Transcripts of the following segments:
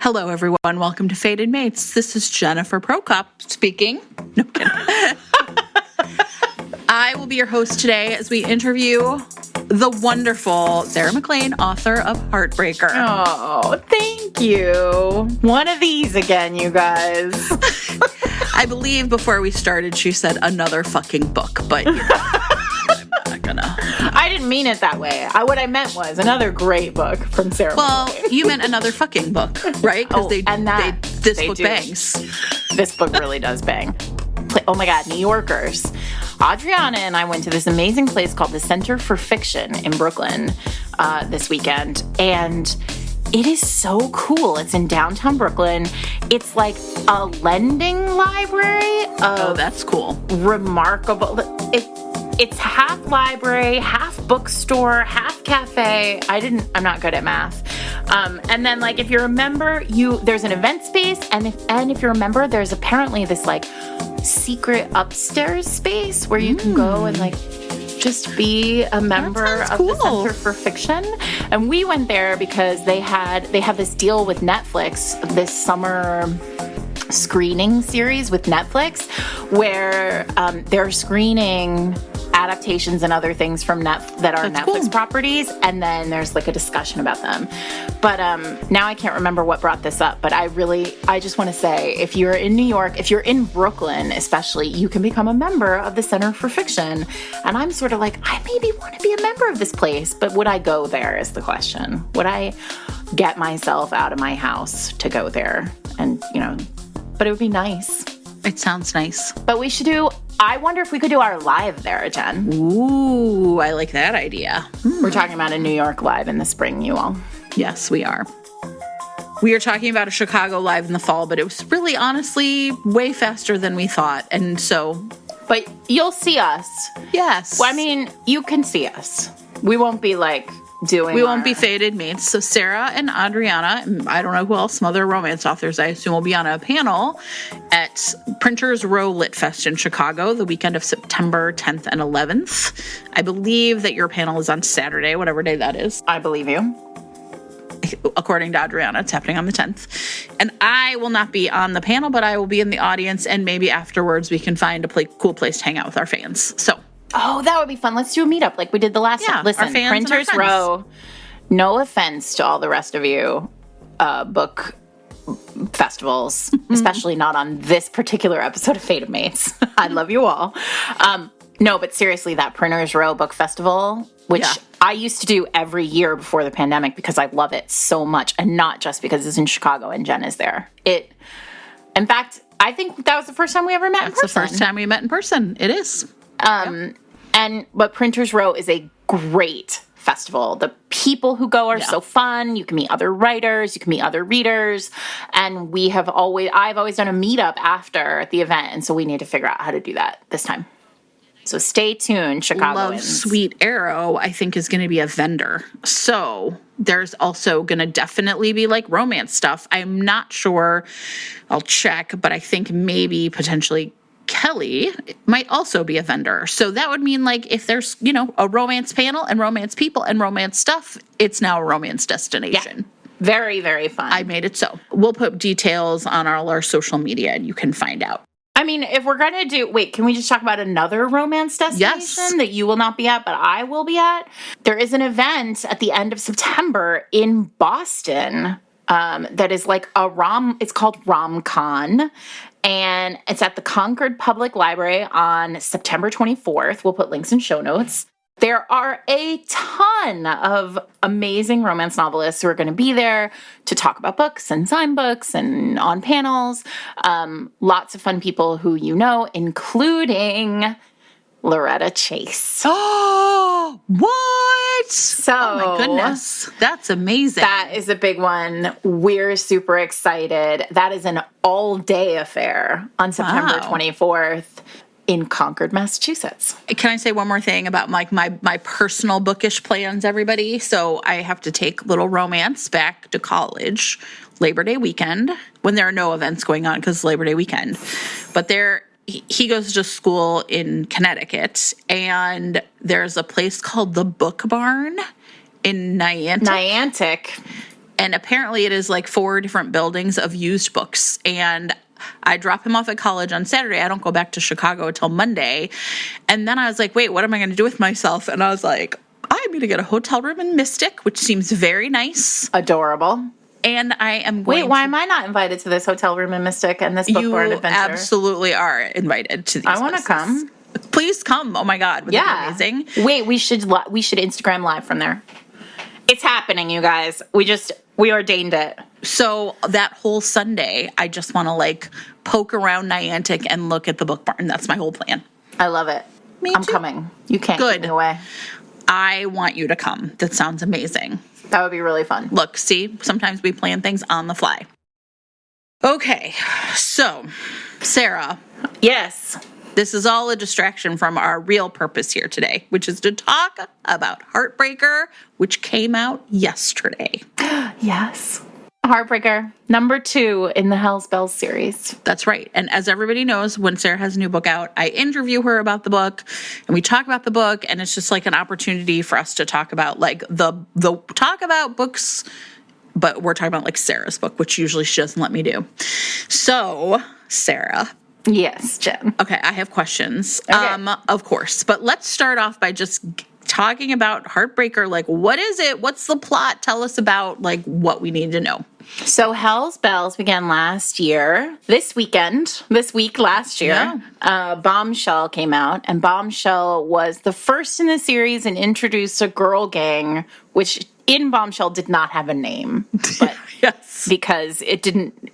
Hello, everyone. Welcome to Fated Mates. This is Jennifer Prokop speaking. No kidding. I will be your host today as we interview the wonderful Sarah McLean, author of Heartbreaker. Oh, thank you. One of these again, you guys. I believe before we started, she said another fucking book, but you know, I'm not gonna. I didn't mean it that way. What I meant was another great book from Sarah Well, McLean. you meant another fucking book, right? Because this book do. bangs. This book really does bang. Oh my God, New Yorkers. Adriana and I went to this amazing place called the Center for Fiction in Brooklyn this weekend, and it is so cool. It's in downtown Brooklyn. It's like a lending library of that's cool. Remarkable. It's half library, half bookstore, half cafe. I'm not good at math. And then, like, if you're a member, there's an event space, and if you're a member, there's apparently this like secret upstairs space where you can go and like just be a member of the Center for Fiction. And we went there because they have this deal with Netflix, this summer screening series with Netflix, where they're screening adaptations and other things from that are Netflix properties, and then there's like a discussion about them. But now I can't remember what brought this up, but I just want to say, if you're in New York, if you're in Brooklyn especially, you can become a member of the Center for Fiction. And I'm sort of like, I maybe want to be a member of this place, but would I go there is the question. Would I get myself out of my house to go there? And, but it would be nice. It sounds nice. But I wonder if we could do our live there, Jen. Ooh, I like that idea. We're talking about a New York live in the spring, you all. Yes, we are. We are talking about a Chicago live in the fall, but it was really, honestly, way faster than we thought. And so... But you'll see us. Yes. Well, I mean, you can see us. We won't be, like... We won't be Fated Mates. So Sarah and Adriana, and I don't know who else, some other romance authors, I assume, will be on a panel at Printers Row Lit Fest in Chicago the weekend of September 10th and 11th. I believe that your panel is on Saturday, whatever day that is. I believe you. According to Adriana, it's happening on the 10th. And I will not be on the panel, but I will be in the audience, and maybe afterwards we can find a cool place to hang out with our fans. So... Oh, that would be fun. Let's do a meetup like we did the last time. Listen, Printers Row, no offense to all the rest of you book festivals, especially not on this particular episode of Fated Mates. I love you all. No, but seriously, that Printers Row Book Festival, which I used to do every year before the pandemic because I love it so much, and not just because it's in Chicago and Jen is there. In fact, I think that was the first time we ever met in person. That's the first time we met in person. It is. But Printers Row is a great festival. The people who go are so fun. You can meet other writers, you can meet other readers, and I've always done a meetup after the event, and so we need to figure out how to do that this time. So stay tuned, Chicagoans. Love Sweet Arrow, I think, is going to be a vendor. So there's also going to definitely be like romance stuff. I'm not sure. I'll check, but I think maybe potentially Kelly might also be a vendor. So that would mean, like, if there's, a romance panel and romance people and romance stuff, it's now a romance destination. Yeah. Very, very fun. I made it so. We'll put details on all our social media and you can find out. I mean, if we're going to can we just talk about another romance destination that you will not be at, but I will be at? There is an event at the end of September in Boston that is like it's called RomCon. And it's at the Concord Public Library on September 24th. We'll put links in show notes. There are a ton of amazing romance novelists who are going to be there to talk about books and sign books and on panels. Lots of fun people who including Loretta Chase. Oh, what? So, oh my goodness. That's amazing. That is a big one. We're super excited. That is an all-day affair on September 24th in Concord, Massachusetts. Can I say one more thing about my personal bookish plans, everybody? So I have to take Little Romance back to college Labor Day weekend when there are no events going on because Labor Day weekend. But he goes to school in Connecticut, and there's a place called the Book Barn in Niantic. And apparently it is like 4 different buildings of used books. And I drop him off at college on Saturday. I don't go back to Chicago until Monday. And then I was like, wait, what am I going to do with myself? And I was like, I'm going to get a hotel room in Mystic, which seems very nice. Adorable. And I am going Wait, why am I not invited to this hotel room in Mystic and this bookborne adventure? You absolutely are invited to these I want to come. Please come. Oh my God. Would that be amazing? Wait, we should Instagram live from there. It's happening, you guys. We ordained it. So that whole Sunday, I just want to like poke around Niantic and look at the book barn. That's my whole plan. I love it. I'm coming. You can't keep me away. I want you to come. That sounds amazing. That would be really fun. Look, see, sometimes we plan things on the fly. Okay, so Sarah. Yes. This is all a distraction from our real purpose here today, which is to talk about Heartbreaker, which came out yesterday. Yes. Heartbreaker, number 2 in the Hell's Bells series. That's right. And as everybody knows, when Sarah has a new book out, I interview her about the book and we talk about the book, and it's just like an opportunity for us to talk about like the talk about books, but we're talking about like Sarah's book, which usually she doesn't let me do. So, Sarah. Yes, Jen. Okay, I have questions. Okay. Of course. But let's start off by just talking about Heartbreaker. Like, what is it? What's the plot? Tell us about like what we need to know. So Hell's Bells began last year. This week last year, Bombshell came out, and Bombshell was the first in the series and introduced a girl gang, which in Bombshell did not have a name, but yes, because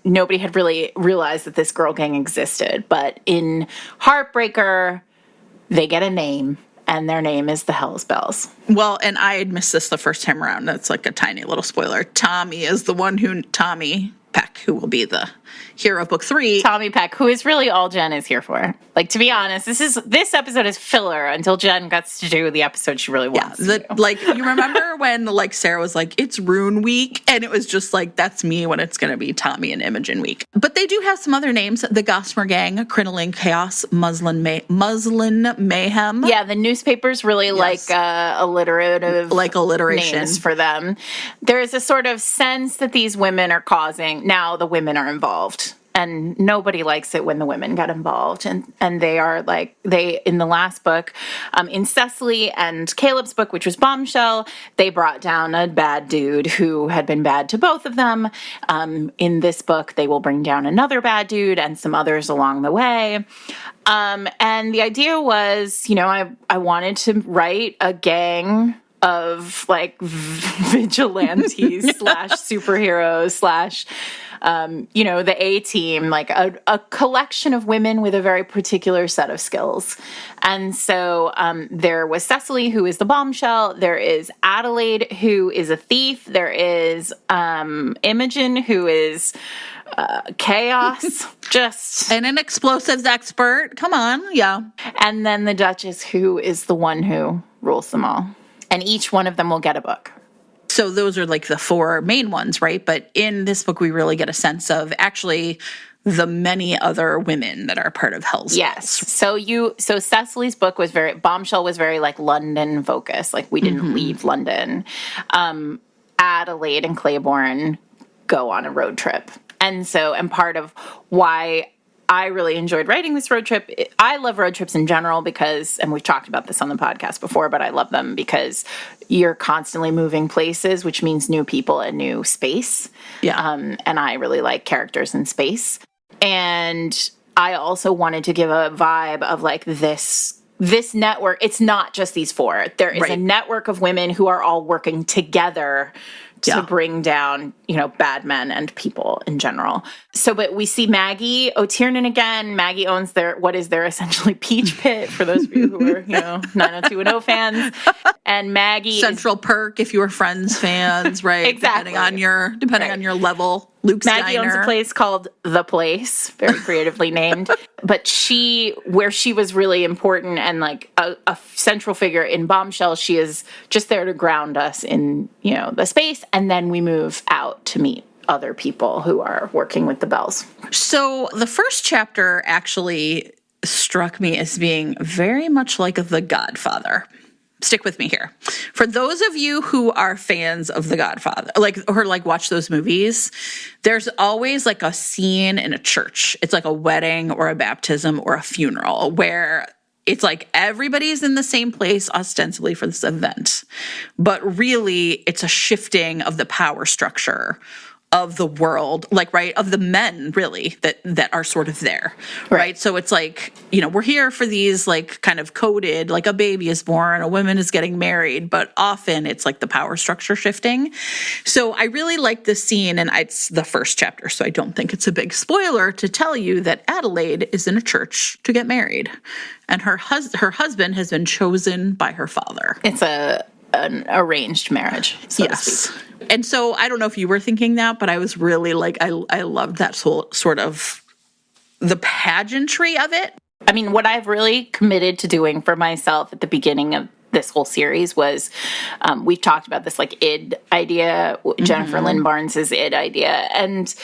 nobody had really realized that this girl gang existed. But in Heartbreaker, they get a name, and their name is the Hell's Bells. Well, and I had missed this the first time around. That's like a tiny little spoiler. Tommy Peck, who will be the hero of book 3. Tommy Peck, who is really all Jen is here for. Like, to be honest, this episode is filler until Jen gets to do the episode she really wants to do. Like, you remember when like Sarah was like, it's Rune Week, and it was just like, that's me when it's going to be Tommy and Imogen Week. But they do have some other names: the Gossamer Gang, Crinoline Chaos, Muslin Mayhem. Yeah, the newspapers really like alliterative, like alliteration names for them. There is a sort of sense that these women are causing. Now the women are involved, and nobody likes it when the women get involved. And they are like, in the last book, in Cecily and Caleb's book, which was Bombshell, they brought down a bad dude who had been bad to both of them. In this book, they will bring down another bad dude and some others along the way. And the idea was, I wanted to write a gang of like vigilantes / superheroes / the A-team, like a collection of women with a very particular set of skills. And so there was Cecily, who is the bombshell. There is Adelaide, who is a thief. There is Imogen, who is chaos, and an explosives expert. Come on, yeah. And then the Duchess, who is the one who rules them all. And each one of them will get a book. So those are like the 4 main ones, right? But in this book, we really get a sense of actually the many other women that are part of Hell's Bells. Yes. So Cecily's book was Bombshell was very like London focused. Like we didn't leave London. Adelaide and Claiborne go on a road trip. And part of why I really enjoyed writing this road trip. I love road trips in general because, and we've talked about this on the podcast before, but I love them because you're constantly moving places, which means new people and new space. Yeah. And I really like characters in space. And I also wanted to give a vibe of like this network. It's not just these 4. There is a network of women who are all working together to bring down, bad men and people in general. So, but we see Maggie O'Tiernan again. Maggie owns what is their essentially Peach Pit, for those of you who are, 90210 fans. And Maggie Central Perk, if you were Friends fans, right? Exactly. Depending on your level. Luke's Maggie Diner. owns a place called The Place, very creatively named. But where she was really important and like a central figure in Bombshell, she is just there to ground us in, the space. And then we move out to meet other people who are working with the Bells. So the first chapter actually struck me as being very much like The Godfather. stick with me here. For those of you who are fans of The Godfather, or watch those movies, there's always like a scene in a church. It's like a wedding or a baptism or a funeral where it's like everybody's in the same place ostensibly for this event, but really it's a shifting of the power structure of the world, of the men really that are sort of there, right? So it's like, we're here for these like kind of coded, like a baby is born, a woman is getting married, but often it's like the power structure shifting. So I really like this scene, and it's the first chapter, so I don't think it's a big spoiler to tell you that Adelaide is in a church to get married, and her husband has been chosen by her father. It's an arranged marriage, so to speak. And so I don't know if you were thinking that, but I was really like, I loved that sort of the pageantry of it. I mean, what I've really committed to doing for myself at the beginning of this whole series was, we've talked about this like id idea, Jennifer Lynn Barnes's id idea. And,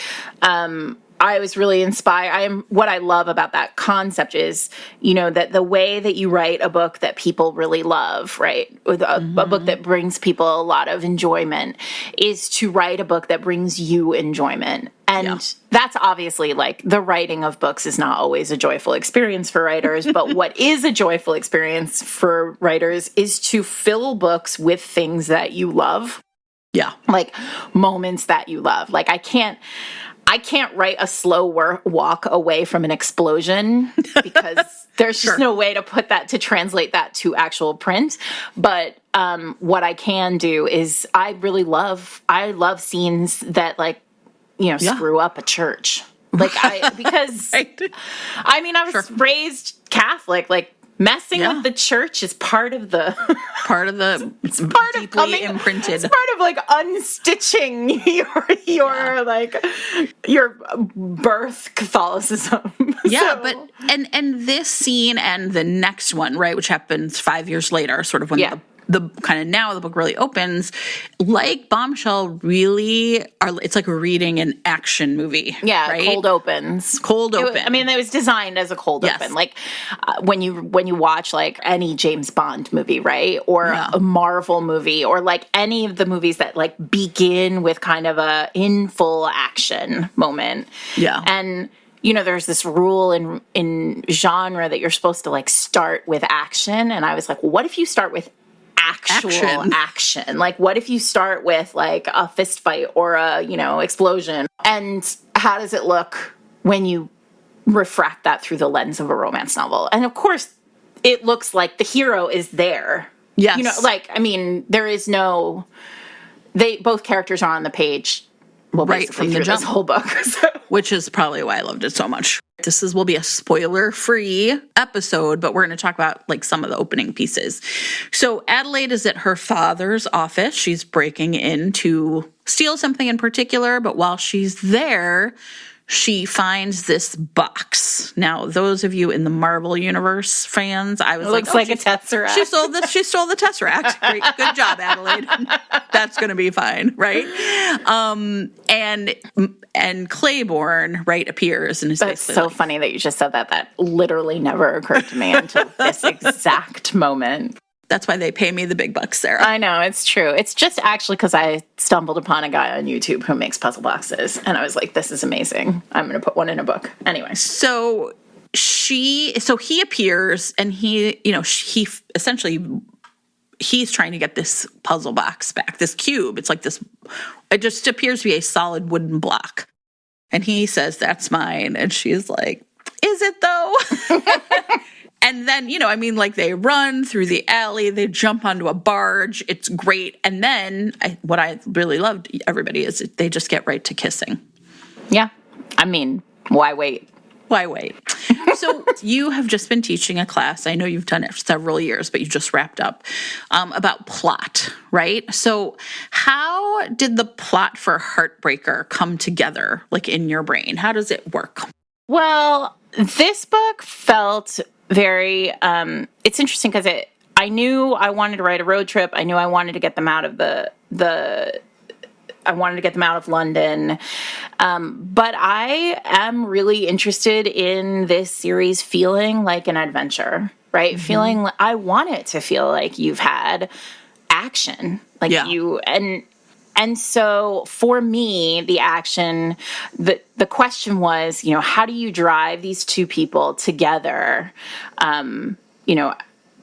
I was really inspired. What I love about that concept is, that the way that you write a book that people really love, right? With a book that brings people a lot of enjoyment is to write a book that brings you enjoyment. And that's obviously like the writing of books is not always a joyful experience for writers, but what is a joyful experience for writers is to fill books with things that you love. Yeah. Like moments that you love. Like I can't write a slow walk away from an explosion because there's just no way to translate that to actual print. But what I can do is I love scenes that screw up a church. Because right. I mean, I was raised Catholic, messing with the church is part of the it's part deeply of coming, imprinted. It's part of unstitching your birth Catholicism. Yeah, but and this scene and the next one, right, which happens 5 years later, sort of when the kind of now the book really opens, like Bombshell, really it's like reading an action movie. Yeah, right? Cold opens. It was designed as a cold open. Like when you watch like any James Bond movie, right, or a Marvel movie, or like any of the movies that like begin with kind of a in full action moment. Yeah, and there's this rule in genre that you're supposed to like start with action, and I was like, well, what if you start with actual action? Like, what if you start with like a fist fight or a, explosion? And how does it look when you refract that through the lens of a romance novel? And of course, it looks like the hero is there. Yes. There is both characters are on the page. Well, right from the jump. This whole book. Which is probably why I loved it so much. Will be a spoiler-free episode, but we're going to talk about like some of the opening pieces. So Adelaide is at her father's office. She's breaking in to steal something in particular, but while she's there, she finds this box. Now, those of you in the Marvel Universe fans, I was looks like a Tesseract. She stole the Tesseract. Great, good job, Adelaide. That's going to be fine, right? And Claiborne, right, appears and is That's so funny that you just said that. That literally never occurred to me until this exact moment. That's why they pay me the big bucks, Sarah. I know, it's true. It's just actually because I stumbled upon a guy on YouTube who makes puzzle boxes, and I was like, this is amazing. I'm going to put one in a book. Anyway. So he appears, and he essentially, he's trying to get this puzzle box back, this cube. It's like this, it just appears to be a solid wooden block. And he says, that's mine. And she's like, is it though? And then, they run through the alley, they jump onto a barge. It's great. And then what I really loved, everybody, is they just get right to kissing. Yeah. Why wait? Why wait? So you have just been teaching a class. I know you've done it for several years, but you just wrapped up about plot, right? So how did the plot for Heartbreaker come together, like in your brain? How does it work? Well, this book felt very, it's interesting because I knew I wanted to write a road trip. I knew I wanted to get them out of I wanted to get them out of London. But I am really interested in this series feeling like an adventure. right? Feeling, I want it to feel like you've had action, like and so for me, the action, the question was, how do you drive these two people together,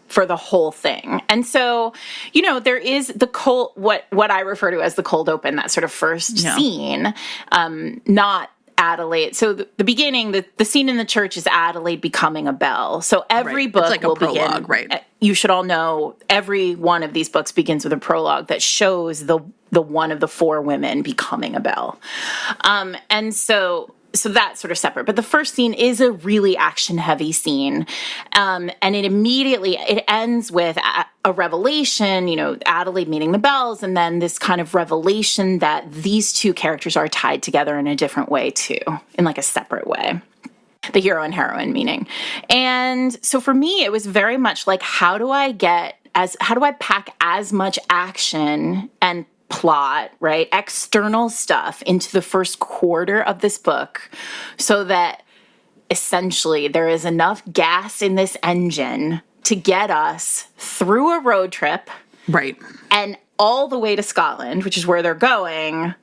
for the whole thing? And so, there is the cold, what I refer to as the cold open, that sort of first scene, not Adelaide. So the beginning, the scene in the church is Adelaide becoming a belle. So every book it's like a prologue, begin, right? You should all know every one of these books begins with a prologue that shows the one of the four women becoming a belle. And so that's sort of separate. But the first scene is a really action-heavy scene. And it ends with a revelation, Adelaide meeting the Bells, and then this kind of revelation that these two characters are tied together in a different way, too, in like a separate way. The hero and heroine meaning. And so for me, it was very much like, how do I pack as much action and plot, right, external stuff into the first quarter of this book so that essentially there is enough gas in this engine to get us through a road trip, right, and all the way to Scotland, which is where they're going,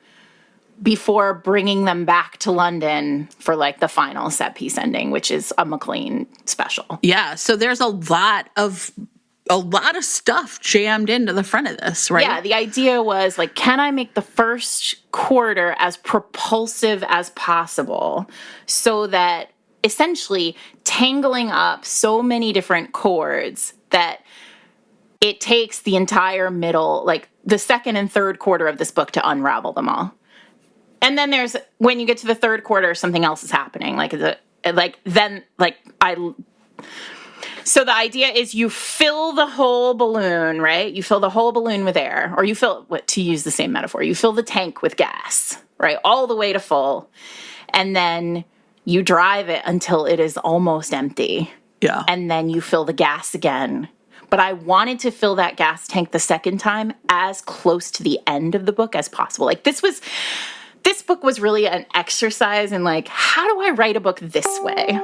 before bringing them back to London for like the final set piece ending, which is a MacLean special. Yeah, so there's a lot of stuff jammed into the front of this, right? Yeah, the idea was like, can I make the first quarter as propulsive as possible so that essentially tangling up so many different chords that it takes the entire middle, like the second and third quarter of this book to unravel them all. And then when you get to the third quarter, something else is happening. So the idea is you fill the whole balloon, right? You fill the whole balloon with air, or you to use the same metaphor, you fill the tank with gas, right? All the way to full. And then you drive it until it is almost empty. Yeah. And then you fill the gas again. But I wanted to fill that gas tank the second time as close to the end of the book as possible. Like this book was really an exercise in like, how do I write a book this way?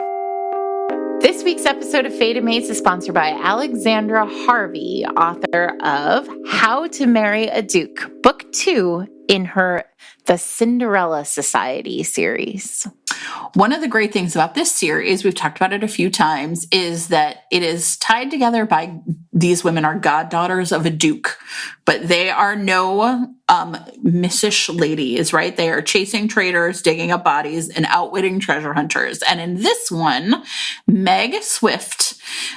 This week's episode of Fated Mates is sponsored by Alexandra Harvey, author of How to Marry a Duke, Book 2 in her The Cinderella Society series. One of the great things about this series, we've talked about it a few times, is that it is tied together by these women are goddaughters of a duke, but they are no missish ladies, right? They are chasing traitors, digging up bodies, and outwitting treasure hunters. And in this one, Meg Swift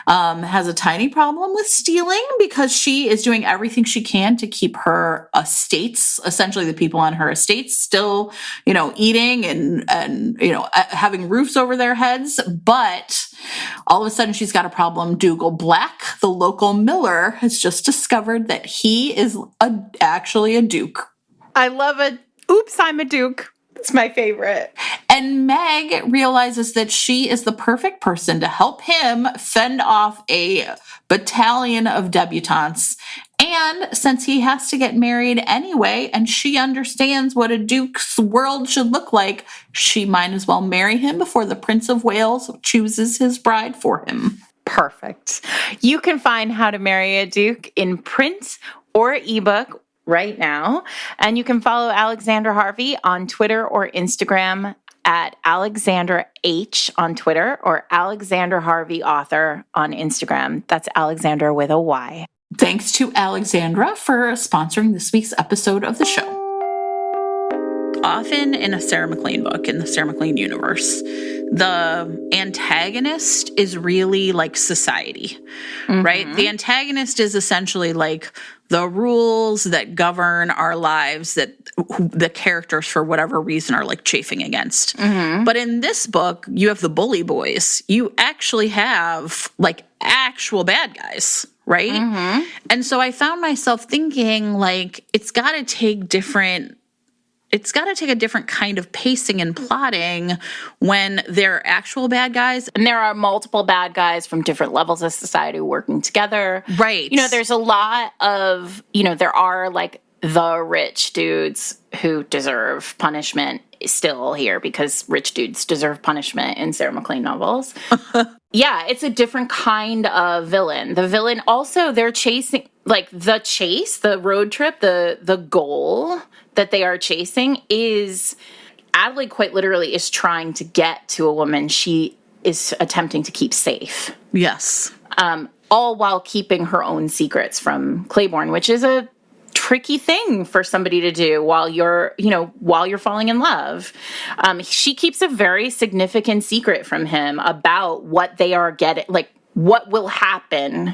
has a tiny problem with stealing because she is doing everything she can to keep her estates, essentially the people on her estates, still, eating and having roofs over their heads. But all of a sudden she's got a problem. Dougal Black, the local miller, has just discovered that he is actually a duke. I love it. Oops, I'm a duke. It's my favorite. And Meg realizes that she is the perfect person to help him fend off a battalion of debutantes. And since he has to get married anyway, and she understands what a duke's world should look like, she might as well marry him before the Prince of Wales chooses his bride for him. Perfect. You can find How to Marry a Duke in print or ebook right now. And you can follow Alexandra Harvey on Twitter or Instagram at Alexandra H on Twitter or Alexandra Harvey Author on Instagram. That's Alexandra with a Y. Thanks to Alexandra for sponsoring this week's episode of the show. Often in a Sarah MacLean book, in the Sarah MacLean universe, the antagonist is really like society, right? The antagonist is essentially like the rules that govern our lives that the characters, for whatever reason, are like chafing against. But in this book, you have the bully boys. You actually have like actual bad guys, right? And so I found myself thinking like, it's got to take a different kind of pacing and plotting when they're actual bad guys. And there are multiple bad guys from different levels of society working together. Right. There's a lot of, there are like the rich dudes who deserve punishment still here because rich dudes deserve punishment in Sarah MacLean novels. Yeah, it's a different kind of villain. The villain also, they're chasing, like the road trip, the goal that they are chasing is, Adelaide quite literally is trying to get to a woman she is attempting to keep safe. Yes. All while keeping her own secrets from Claiborne, which is a tricky thing for somebody to do while you're falling in love. She keeps a very significant secret from him about what they are getting, like what will happen.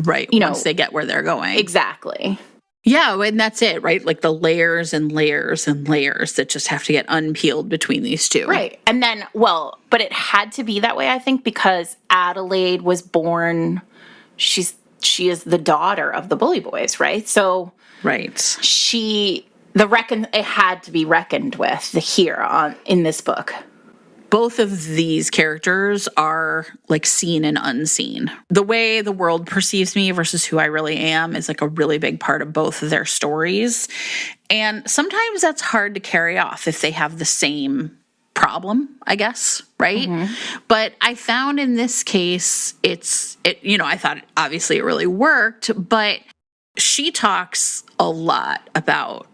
Right. Once they get where they're going. Exactly. Yeah, and that's it, right? Like the layers and layers and layers that just have to get unpeeled between these two. Right. And then, but it had to be that way, I think, because Adelaide was born, she is the daughter of the Bully Boys, right? So right. it had to be reckoned with here in this book. Both of these characters are like seen and unseen. The way the world perceives me versus who I really am is like a really big part of both of their stories. And sometimes that's hard to carry off if they have the same problem, I guess, right? Mm-hmm. But I found in this case, I thought obviously it really worked, but she talks a lot about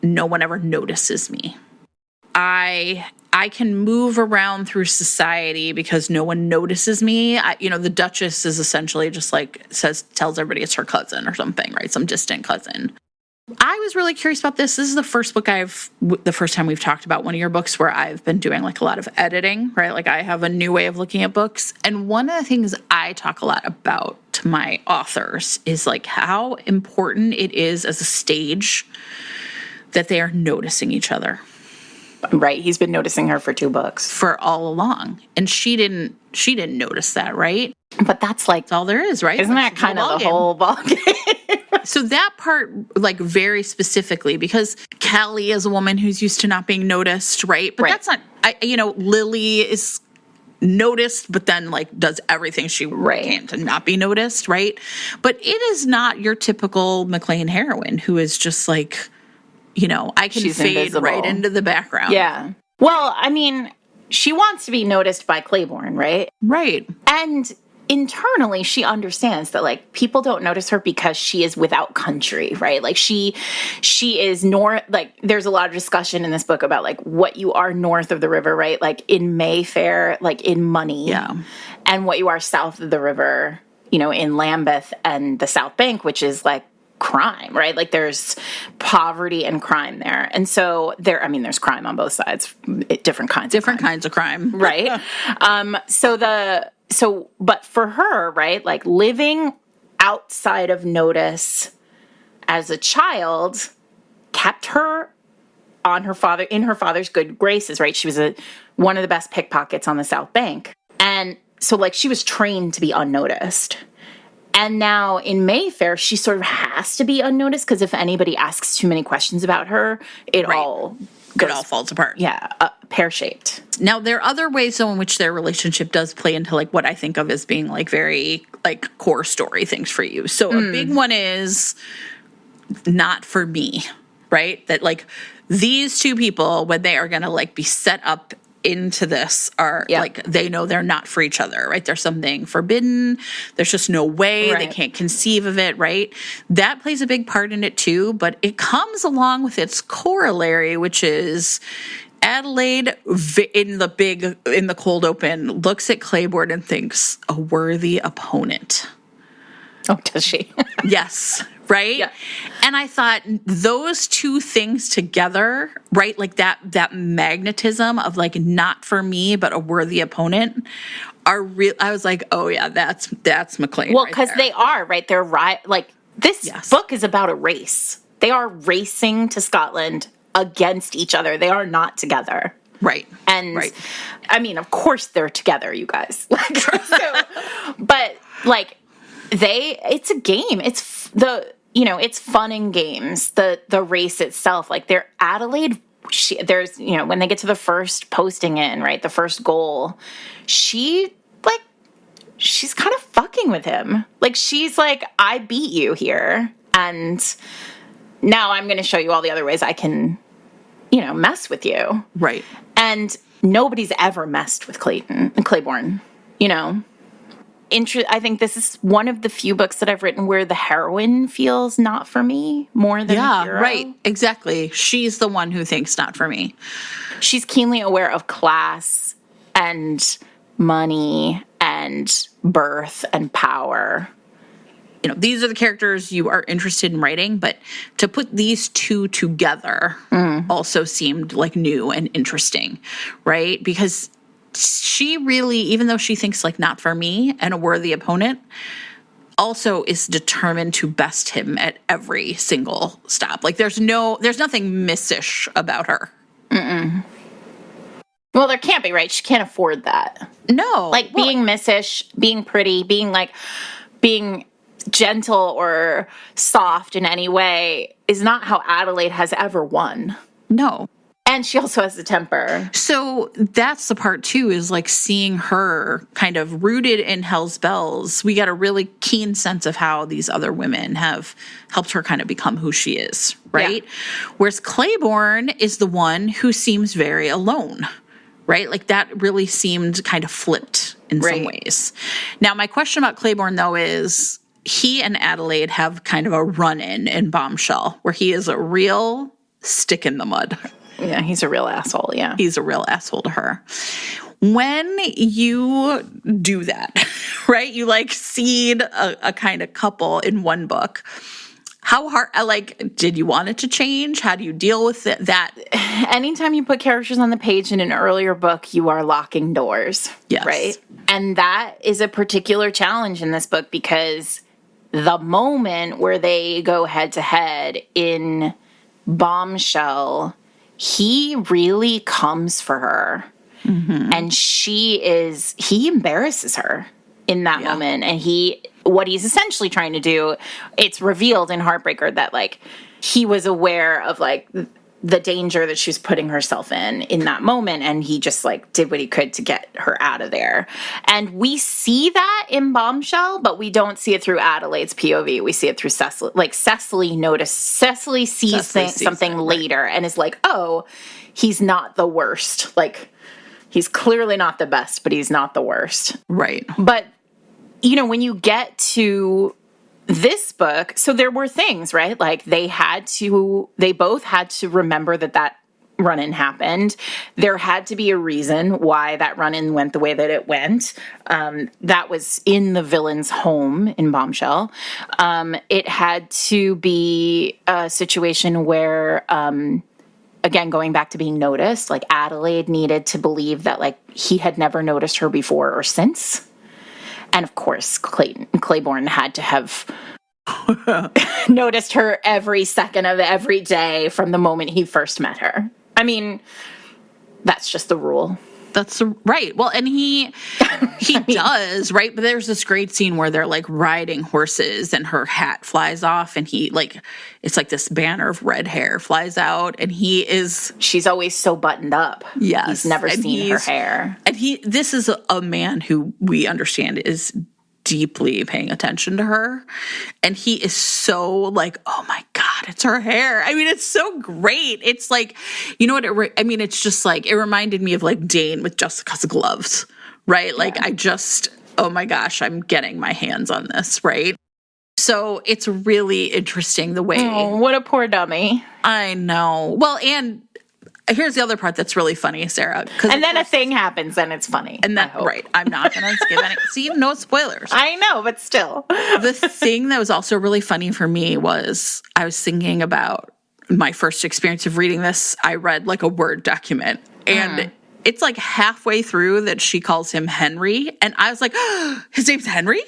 no one ever notices me. I can move around through society because no one notices me. The Duchess is essentially just like tells everybody it's her cousin or something, right? Some distant cousin. I was really curious about this. This is the first time we've talked about one of your books where I've been doing like a lot of editing, right? Like I have a new way of looking at books. And one of the things I talk a lot about to my authors is like how important it is as a stage that they are noticing each other. Right. He's been noticing her for 2 books. For all along. And she didn't notice that, right? But that's all there is, right? Isn't that kind of the whole ball game? So that part, like very specifically, because Kelly is a woman who's used to not being noticed, right? But that's not, Lily is noticed, but then like does everything she can to not be noticed, right? But it is not your typical McLean heroine who is just like, I can She's fade invisible. right into the background. Yeah. Well, I mean, she wants to be noticed by Claiborne, right? Right. And internally, she understands that, like, people don't notice her because she is without country, right? Like, she is north, like, there's a lot of discussion in this book about, like, what you are north of the river, right? Like, in Mayfair, like, in money. Yeah. And what you are south of the river, in Lambeth and the South Bank, which is, like, crime, right? Like there's poverty and crime there. And so there's crime on both sides, different kinds of crime. Right. But for her, right, like living outside of notice as a child kept her in her father's good graces, right? She was one of the best pickpockets on the South Bank. And so like she was trained to be unnoticed. And now in Mayfair, she sort of has to be unnoticed because if anybody asks too many questions about her, it all falls apart. Yeah, pear-shaped. Now, there are other ways in which their relationship does play into like what I think of as being like very like core story things for you. So a big one is not for me, right? That like these two people, when they are going to like be set up into this are like they know they're not for each other, right? There's something forbidden. There's just no way they can't conceive of it, right? That plays a big part in it too, but it comes along with its corollary, which is Adelaide in the cold open looks at Claiborne and thinks a worthy opponent. Oh, does she? Yes. Right? Yeah. And I thought those two things together, right? Like that magnetism of like not for me, but a worthy opponent are real. I was like, oh yeah, that's McLean. Well, because they are, right? They're right. Like this book is about a race. They are racing to Scotland against each other. They are not together. Right. And I mean, of course they're together, you guys. Like, but like it's a game. It's it's fun in games. The race itself, like they're Adelaide. There's when they get to the first posting in, right, the first goal, she's kind of fucking with him. Like she's like, I beat you here, and now I'm going to show you all the other ways I can, mess with you. Right. And nobody's ever messed with Claiborne. I think this is one of the few books that I've written where the heroine feels not for me more than the hero. Right. Exactly. She's the one who thinks not for me. She's keenly aware of class and money and birth and power. These are the characters you are interested in writing, but to put these two together also seemed like new and interesting, right? Because she really, even though she thinks like not for me and a worthy opponent, also is determined to best him at every single stop. Like there's nothing missish about her. Well, there can't be, right? She can't afford that. No. Like being missish, being pretty, being gentle or soft in any way is not how Adelaide has ever won. No. And she also has the temper. So that's the part too, is like seeing her kind of rooted in Hell's Bells. We got a really keen sense of how these other women have helped her kind of become who she is, right? Yeah. Whereas Claiborne is the one who seems very alone, right? Like that really seemed kind of flipped in some ways. Now, my question about Claiborne though is he and Adelaide have kind of a run-in in Bombshell where he is a real stick in the mud. Yeah, he's a real asshole, yeah. He's a real asshole to her. When you do that, right, you like seed a kind of couple in one book, how hard, did you want it to change? How do you deal with that? Anytime you put characters on the page in an earlier book, you are locking doors, yes. Right? And that is a particular challenge in this book because the moment where they go head-to-head in Bombshell, he really comes for her. Mm-hmm. And he embarrasses her in that moment. And what he's essentially trying to do, it's revealed in Heartbreaker that, like, he was aware of, like, the danger that she was putting herself in that moment. And he just, like, did what he could to get her out of there. And we see that in Bombshell, but we don't see it through Adelaide's POV. We see it through Cecily. Like, Cecily sees something later and is like, oh, he's not the worst. Like, he's clearly not the best, but he's not the worst. Right. But, when you get to this book, so there were things, right? Like they both had to remember that run-in happened. There had to be a reason why that run-in went the way that it went. That was in the villain's home in Bombshell. It had to be a situation where, again, going back to being noticed, like Adelaide needed to believe that like he had never noticed her before or since. And of course, Claiborne had to have noticed her every second of every day from the moment he first met her. I mean, that's just the rule. That's right. Well, and he does, right? But there's this great scene where they're like riding horses and her hat flies off and it's like this banner of red hair flies out and she's always so buttoned up. Yes. He's never seen her hair. And this is a man who we understand is deeply paying attention to her. And he is so like, oh my God, it's her hair. I mean, it's so great. It's like, you know what? It's just like, it reminded me of like Dane with Jessica's gloves, right? Like oh my gosh, I'm getting my hands on this, right? So it's really interesting the way. Oh, what a poor dummy. I know. Well, and here's the other part that's really funny, Sarah. And then a thing happens and it's funny. And then, right, I'm not going to give any. See, no spoilers. I know, but still. The thing that was also really funny for me was I was thinking about my first experience of reading this. I read like a Word document and it's like halfway through that she calls him Henry. And I was like, oh, his name's Henry?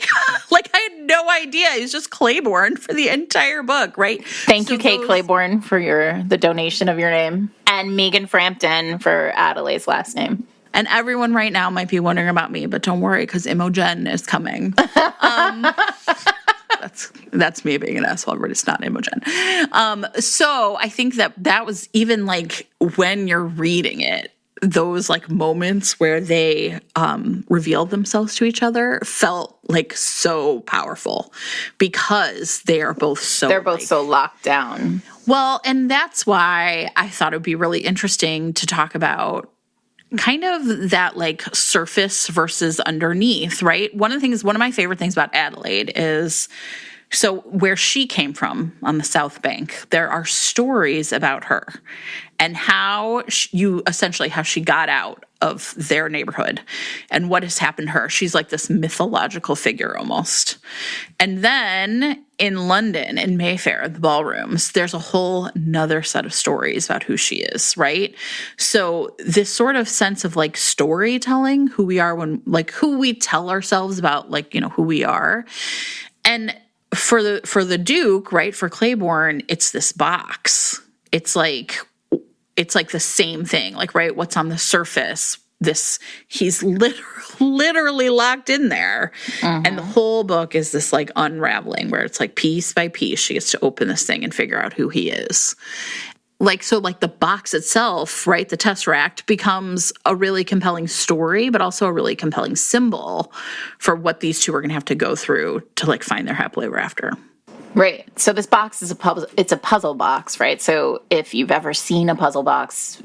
Like I had no idea. He's just Claiborne for the entire book, right? Thank you, Kate Claiborne, for the donation of your name. And Megan Frampton for Adelaide's last name. And everyone right now might be wondering about me, but don't worry, because Imogen is coming. That's me being an asshole, but it's not Imogen. So I think that was even like when you're reading it, those like moments where they revealed themselves to each other felt like so powerful because they're both so locked down. Well, and that's why I thought it would be really interesting to talk about kind of that like surface versus underneath, right? One of my favorite things about Adelaide is, so where she came from on the South Bank, there are stories about her and how she got out of their neighborhood and what has happened to her. She's like this mythological figure almost. And then in London, in Mayfair, the ballrooms, there's a whole nother set of stories about who she is, right? So this sort of sense of like storytelling, who we are who we tell ourselves about, like, who we are. And for the Duke, right, for Claiborne, it's this box. It's like the same thing, like, right, what's on the surface. He's literally locked in there. Mm-hmm. And the whole book is this like unraveling where it's like piece by piece, she gets to open this thing and figure out who he is. So the box itself, right, the Tesseract, becomes a really compelling story, but also a really compelling symbol for what these two are going to have to go through to like find their happily ever after. Right. So this box is it's a puzzle box, right? So if you've ever seen a puzzle box,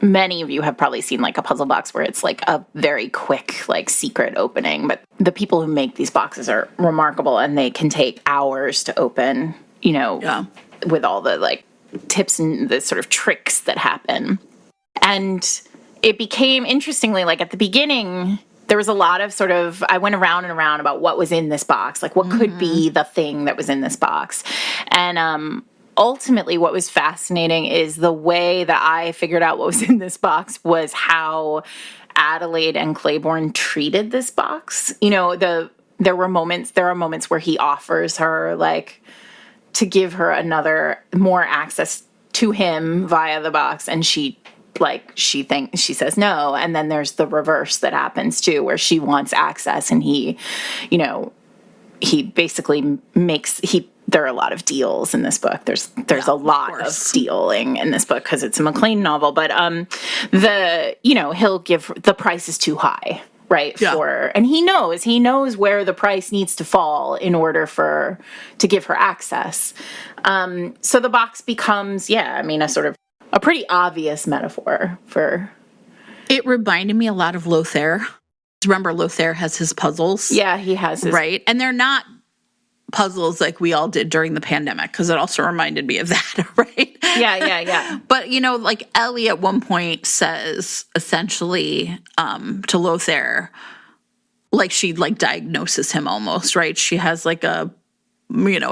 many of you have probably seen like a puzzle box where it's like a very quick, like secret opening. But the people who make these boxes are remarkable, and they can take hours to open, with all the like tips and the sort of tricks that happen. And it became, interestingly, like at the beginning, there was a lot of sort of, I went around and around about what was in this box, like what could be the thing that was in this box. And ultimately what was fascinating is the way that I figured out what was in this box was how Adelaide and Claiborne treated this box. There are moments where he offers her like to give her more access to him via the box, and she says no. And then there's the reverse that happens too, where she wants access, and he basically there are a lot of deals in this book. There's a lot of dealing in this book because it's a MacLean novel, but he'll give, the price is too high, right? Yeah. And he knows where the price needs to fall in order to give her access. So the box becomes, a sort of a pretty obvious metaphor for... It reminded me a lot of Lothair. Remember, Lothair has his puzzles? Yeah, he has his... Right? And they're not puzzles like we all did during the pandemic, because it also reminded me of that, right? Yeah. But, like Ellie at one point says, essentially, to Lothair, like she like diagnoses him almost, right? She has like a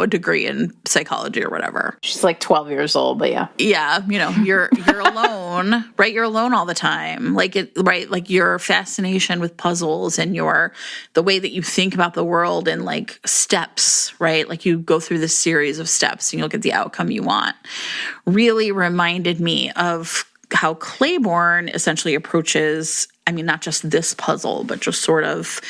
degree in psychology or whatever. She's like 12 years old, but yeah. Yeah, you're alone, right? You're alone all the time. Like your fascination with puzzles and the way that you think about the world and like steps, right? Like you go through this series of steps and you'll get the outcome you want. Really reminded me of how Claiborne essentially approaches, not just this puzzle, but just sort of,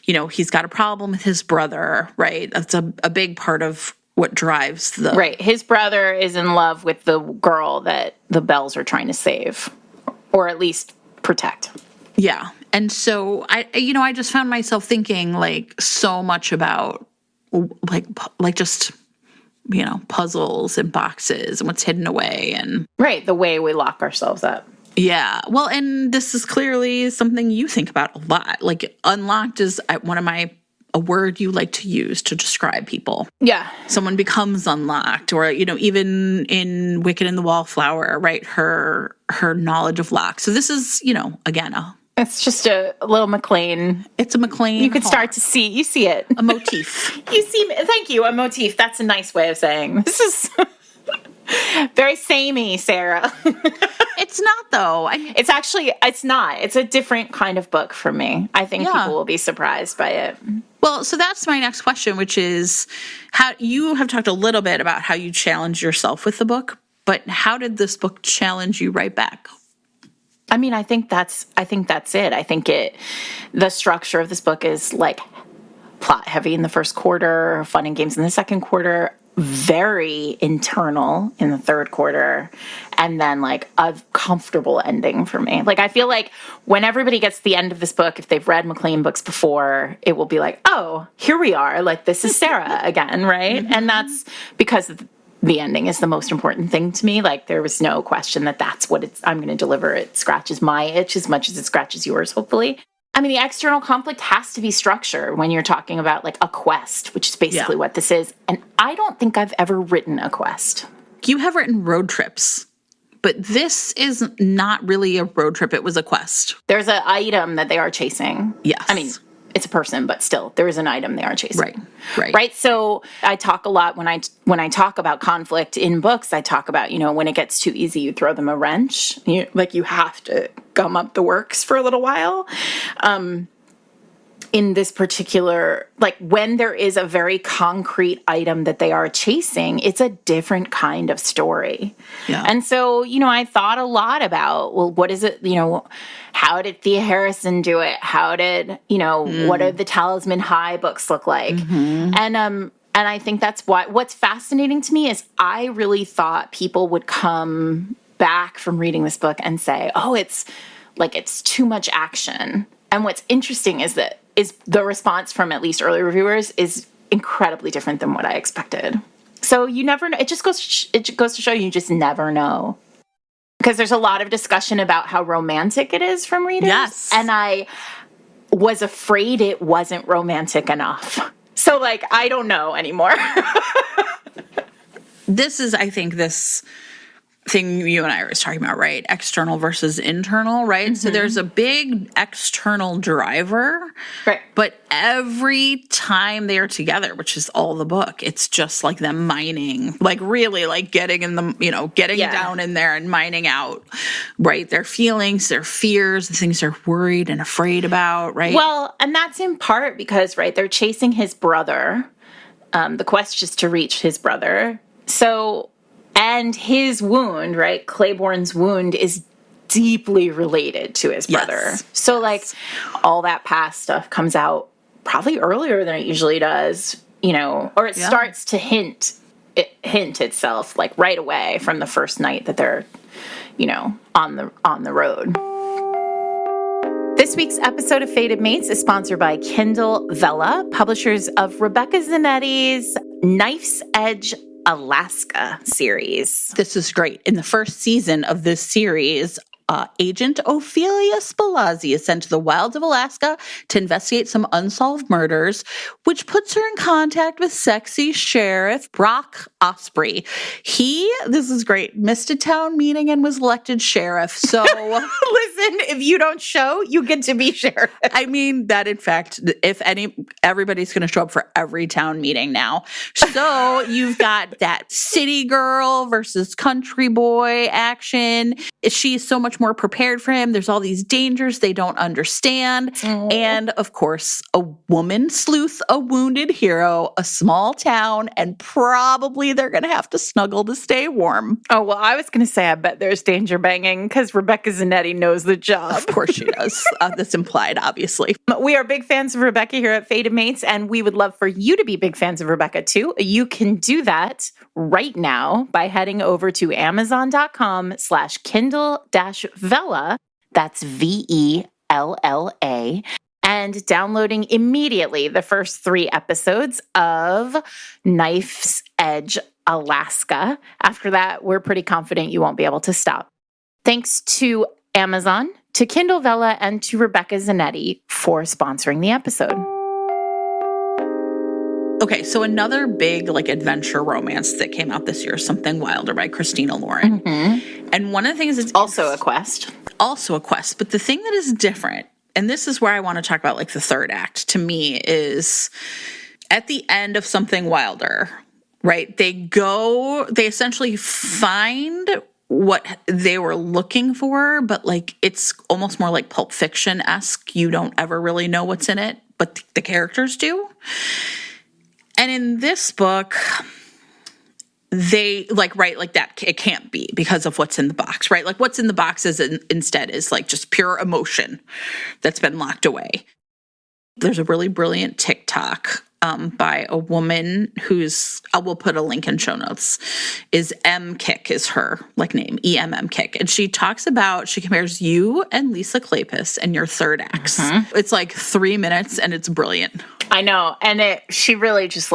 he's got a problem with his brother, right? That's a big part of what drives the... Right. His brother is in love with the girl that the Bells are trying to save, or at least protect. Yeah. And so I just found myself thinking like so much about like just, puzzles and boxes and what's hidden away and... Right. The way we lock ourselves up. Yeah. Well, and this is clearly something you think about a lot. Like unlocked is a word you like to use to describe people. Yeah. Someone becomes unlocked, or, even in Wicked and the Wallflower, right? Her knowledge of locks. So this is, again, it's just a little MacLean. It's a MacLean. You could start to see, you see it. A motif. Thank you, a motif. That's a nice way of saying this is very samey, Sarah. It's not, though. It's not. It's a different kind of book for me. I think people will be surprised by it. Well, so that's my next question, which is how you have talked a little bit about how you challenge yourself with the book, but how did this book challenge you right back? I think that's it. I think the structure of this book is like plot heavy in the first quarter, fun and games in the second quarter, very internal in the third quarter, and then like a comfortable ending for me. Like I feel like when everybody gets to the end of this book, if they've read MacLean books before, it will be like, oh, here we are. Like this is Sarah again, right? Mm-hmm. And that's because the ending is the most important thing to me. Like, there was no question that that's what I'm going to deliver. It scratches my itch as much as it scratches yours, hopefully. I mean, the external conflict has to be structure when you're talking about like a quest, which is basically what this is. And I don't think I've ever written a quest. You have written road trips, but this is not really a road trip. It was a quest. There's an item that they are chasing. Yes. I mean, it's a person, but still, there is an item they are chasing. Right. So I talk a lot when I talk about conflict in books. I talk about, when it gets too easy, you throw them a wrench. You have to gum up the works for a little while. In this particular, like when there is a very concrete item that they are chasing, it's a different kind of story. Yeah. And so, I thought a lot about, well, what is it, how did Thea Harrison do it? How did, what are the Talisman High books look like? Mm-hmm. And I think that's what's fascinating to me is I really thought people would come back from reading this book and say, oh, it's too much action. And what's interesting is the response from at least early reviewers is incredibly different than what I expected. So you never know. It just goes to show you just never know. Because there's a lot of discussion about how romantic it is from readers. Yes. And I was afraid it wasn't romantic enough. So I don't know anymore. This is, I think, this thing you and I were talking about, right? External versus internal, right? Mm-hmm. So there's a big external driver, right? But every time they are together, which is all the book, it's just like them mining, really getting in the, getting down in there and mining out, right? Their feelings, their fears, the things they're worried and afraid about, right? Well, and that's in part because, right, they're chasing his brother. The quest is to reach his brother. So, and his wound, right? Claiborne's wound is deeply related to his brother. Yes. So all that past stuff comes out probably earlier than it usually does, or it starts to hint itself right away from the first night that they're, on the road. This week's episode of Fated Mates is sponsored by Kindle Vella, publishers of Rebecca Zanetti's Knife's Edge Alaska series. This is great. In the first season of this series, Agent Ophelia Spalazzi is sent to the wilds of Alaska to investigate some unsolved murders, which puts her in contact with sexy Sheriff Brock Osprey. This is great, missed a town meeting and was elected sheriff. So listen, if you don't show, you get to be sheriff. I mean, that in fact, everybody's going to show up for every town meeting now. So you've got that city girl versus country boy action. She's so much more prepared for him. There's all these dangers they don't understand. Oh. And of course, a woman sleuth, a wounded hero, a small town, and probably they're going to have to snuggle to stay warm. Oh, well, I was going to say, I bet there's danger banging because Rebecca Zanetti knows the job. Of course she does. That's implied, obviously. We are big fans of Rebecca here at Fated Mates, and we would love for you to be big fans of Rebecca too. You can do that right now by heading over to amazon.com/Kindle-Vella, that's VELLA, and downloading immediately the first 3 episodes of Knife's Edge Alaska. After that, we're pretty confident you won't be able to stop. Thanks to Amazon, to Kindle Vella, and to Rebecca Zanetti for sponsoring the episode. Okay, so another big adventure romance that came out this year, Something Wilder by Christina Lauren. Mm-hmm. And one of the things is also a quest. Also a quest. But the thing that is different, and this is where I want to talk about the third act to me, is at the end of Something Wilder, right? They essentially find what they were looking for, but it's almost more like Pulp Fiction-esque. You don't ever really know what's in it, but the characters do. And in this book, they that it can't be because of what's in the box, right? What's in the box instead is just pure emotion that's been locked away. There's a really brilliant TikTok by a woman who's, I will put a link in show notes, is M Kick is her name, EMM Kick. And she compares you and Lisa Kleypas and your third acts. Mm-hmm. It's 3 minutes and it's brilliant. I know. And she really just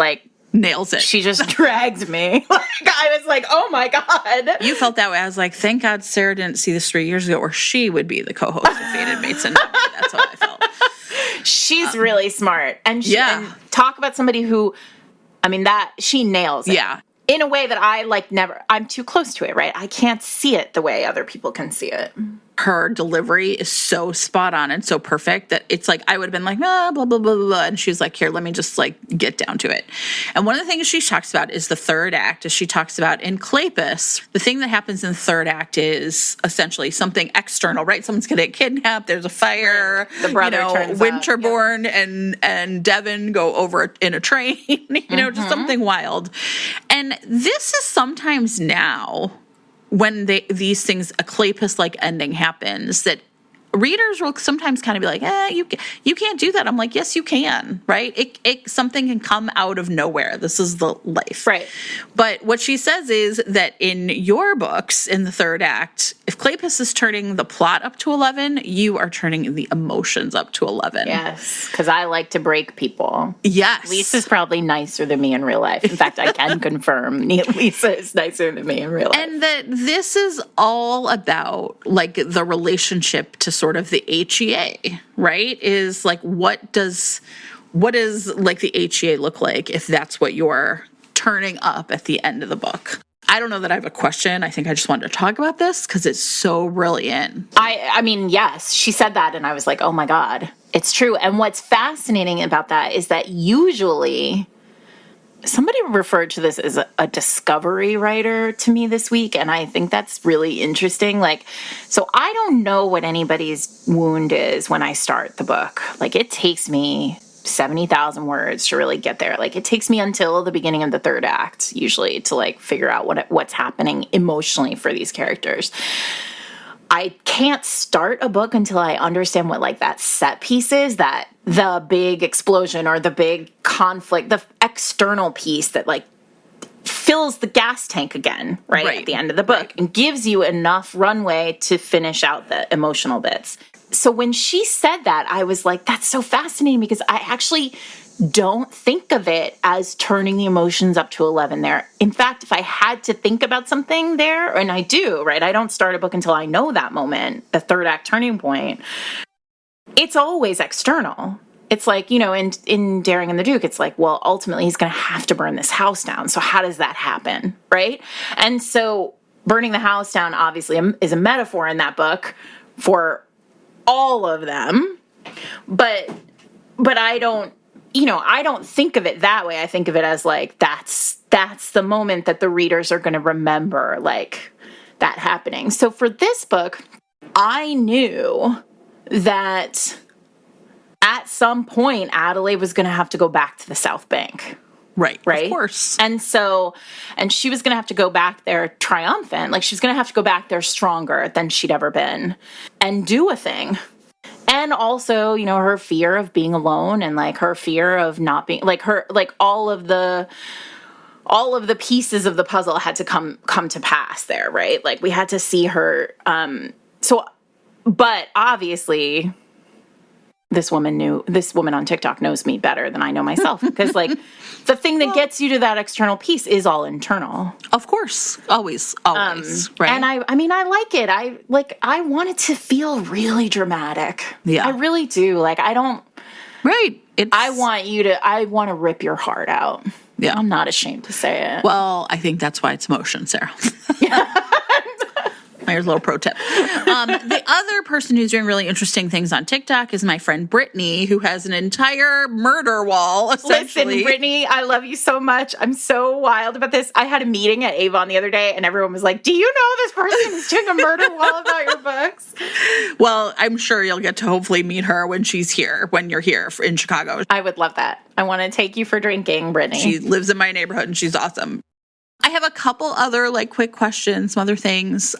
nails it. She just dragged me. Like, I was like, oh my God. You felt that way. I was like, thank God Sarah didn't see this 3 years ago, or she would be the co-host of Fated Mates and Never. That's how I felt. She's really smart. And Yeah. and talk about somebody who, I mean, that she nails it. Yeah. In a way that I never, I'm too close to it, right? I can't see it the way other people can see it. Her delivery is so spot on and so perfect that it's like, I would have been like, blah, blah, blah, blah. And she's like, here, let me just like get down to it. And one of the things she talks about is the third act, as she talks about in Clapus. The thing that happens in the third act is essentially something external, right? Someone's going to get kidnapped. There's a fire. The brother turns up. Winterborn and Devin go over in a train, just something wild. And this is sometimes now, when these things, a Clapus-like ending happens, that readers will sometimes kind of be like, you can't do that. I'm like, yes, you can, right? Something can come out of nowhere. This is the life. Right. But what she says is that in your books, in the third act, if Clapus is turning the plot up to 11, you are turning the emotions up to 11. Yes, because I like to break people. Yes. Lisa's probably nicer than me in real life. In fact, I can confirm Lisa is nicer than me in real life. And that this is all about like the relationship to sort of the HEA, right? Is like, what does like the HEA look like if that's what you're turning up at the end of the book? I don't know that I have a question. I think I just wanted to talk about this because it's so brilliant. I mean, yes, she said that and I was like, oh my God, it's true. And what's fascinating about that is that usually somebody referred to this as a discovery writer to me this week, and I think that's really interesting. Like, so I don't know what anybody's wound is when I start the book. Like, it takes me 70,000 words to really get there. Like, it takes me until the beginning of the third act, usually, to, like, figure out what's happening emotionally for these characters. I can't start a book until I understand what, like, that set piece is, that the big explosion or the big conflict, the external piece that, like, fills the gas tank again, right, at the end of the book, and gives you enough runway to finish out the emotional bits. So when she said that, I was like, that's so fascinating, because I actually don't think of it as turning the emotions up to 11 there. In fact, if I had to think about something there, and I do, right? I don't start a book until I know that moment, the third act turning point. It's always external. It's like, in Daring and the Duke, it's like, well, ultimately he's going to have to burn this house down. So how does that happen, right? And so burning the house down obviously is a metaphor in that book for all of them. But I don't, I don't think of it that way. I think of it as like, that's the moment that the readers are going to remember, like, that happening. So for this book, I knew that at some point Adelaide was going to have to go back to the South Bank. Right. Right. Of course. And she was going to have to go back there triumphant. Like, she was going to have to go back there stronger than she'd ever been and do a thing. And also, her fear of being alone, and like her fear of not being, like, her, like, all of the pieces of the puzzle had to come to pass there, right? Like, we had to see her. But obviously, this woman on TikTok knows me better than I know myself, because, like, the thing that gets you to that external piece is all internal. Of course. Always. Right. And I mean, I like it. I want it to feel really dramatic. Yeah. I really do. Like, I don't. Right. I want to rip your heart out. Yeah. I'm not ashamed to say it. Well, I think that's why it's emotion, Sarah. Here's a little pro tip. The other person who's doing really interesting things on TikTok is my friend Brittany, who has an entire murder wall, essentially. Listen, Brittany, I love you so much. I'm so wild about this. I had a meeting at Avon the other day, and everyone was like, do you know this person is doing a murder wall about your books? Well, I'm sure you'll get to hopefully meet her when you're here in Chicago. I would love that. I want to take you for drinking, Brittany. She lives in my neighborhood, and she's awesome. I have a couple other quick questions, some other things.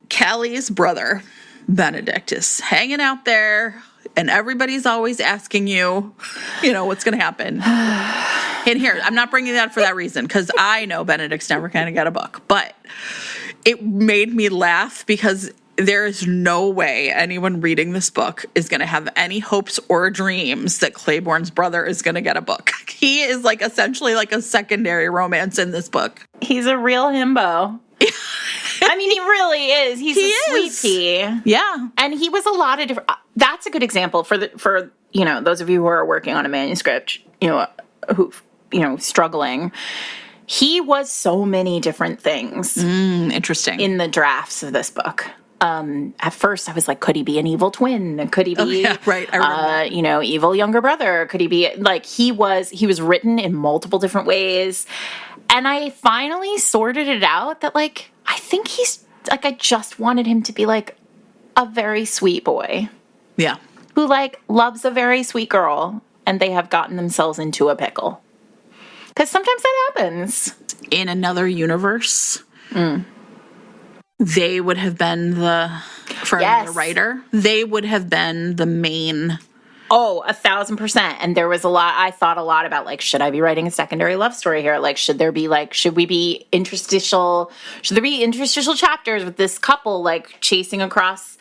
Callie's brother, Benedict, is hanging out there, and everybody's always asking you, what's going to happen. And here, I'm not bringing that for that reason, because I know Benedict's never going to get a book. But it made me laugh because there is no way anyone reading this book is going to have any hopes or dreams that Claiborne's brother is going to get a book. He is like essentially like a secondary romance in this book. He's a real himbo. I mean, he really is. He's a sweetie. Yeah. And he was a lot of different. That's a good example for those of you who are working on a manuscript, who struggling. He was so many different things. Interesting. In the drafts of this book. At first I was like, could he be an evil twin? Could he be, right. I remember evil younger brother? Could he be like, he was written in multiple different ways. And I finally sorted it out that like, I think he's like, I just wanted him to be like a very sweet boy. Yeah. Who like loves a very sweet girl and they have gotten themselves into a pickle. Because sometimes that happens. In another universe, they would have been the writer, they would have been the main. Oh, 1,000%. And there was I thought a lot about like, should I be writing a secondary love story here? Like, should there be interstitial chapters with this couple like chasing across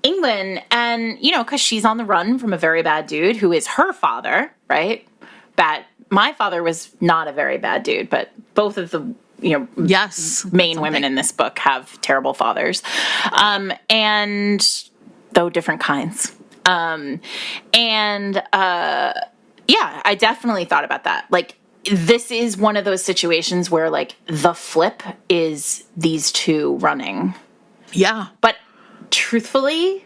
England? And, because she's on the run from a very bad dude who is her father, right? My father was not a very bad dude, but both of the main women in this book have terrible fathers, and though different kinds. I definitely thought about that. Like, this is one of those situations where like the flip is these two running. Yeah, but truthfully,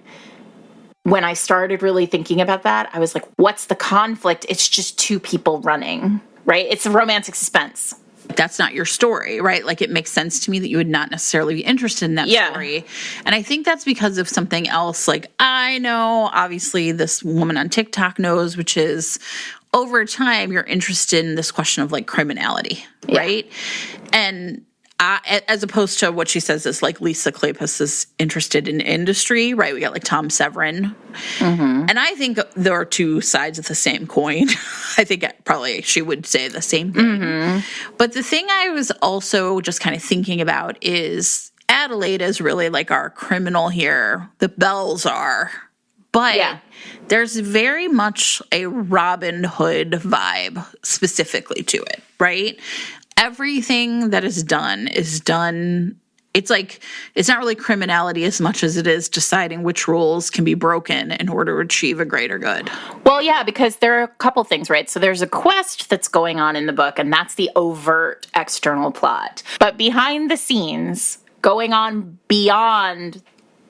when I started really thinking about that, I was like, what's the conflict? It's just two people running, right? It's a romantic suspense. That's not your story, right? Like, it makes sense to me that you would not necessarily be interested in that story. And I think that's because of something else. Like, I know, obviously, this woman on TikTok knows, which is over time, you're interested in this question of like criminality, right? And as opposed to what she says is like Lisa Kleypas is interested in industry, right? We got like Tom Severin. And I think there are two sides of the same coin. I think probably she would say the same thing. But the thing I was also just kind of thinking about is Adelaide is really like our criminal here. The Bells are. But there's very much a Robin Hood vibe specifically to it, right? Everything that is done, it's like, it's not really criminality as much as it is deciding which rules can be broken in order to achieve a greater good. Well, yeah, because there are a couple things, right? So there's a quest that's going on in the book, and that's the overt external plot. But behind the scenes, going on beyond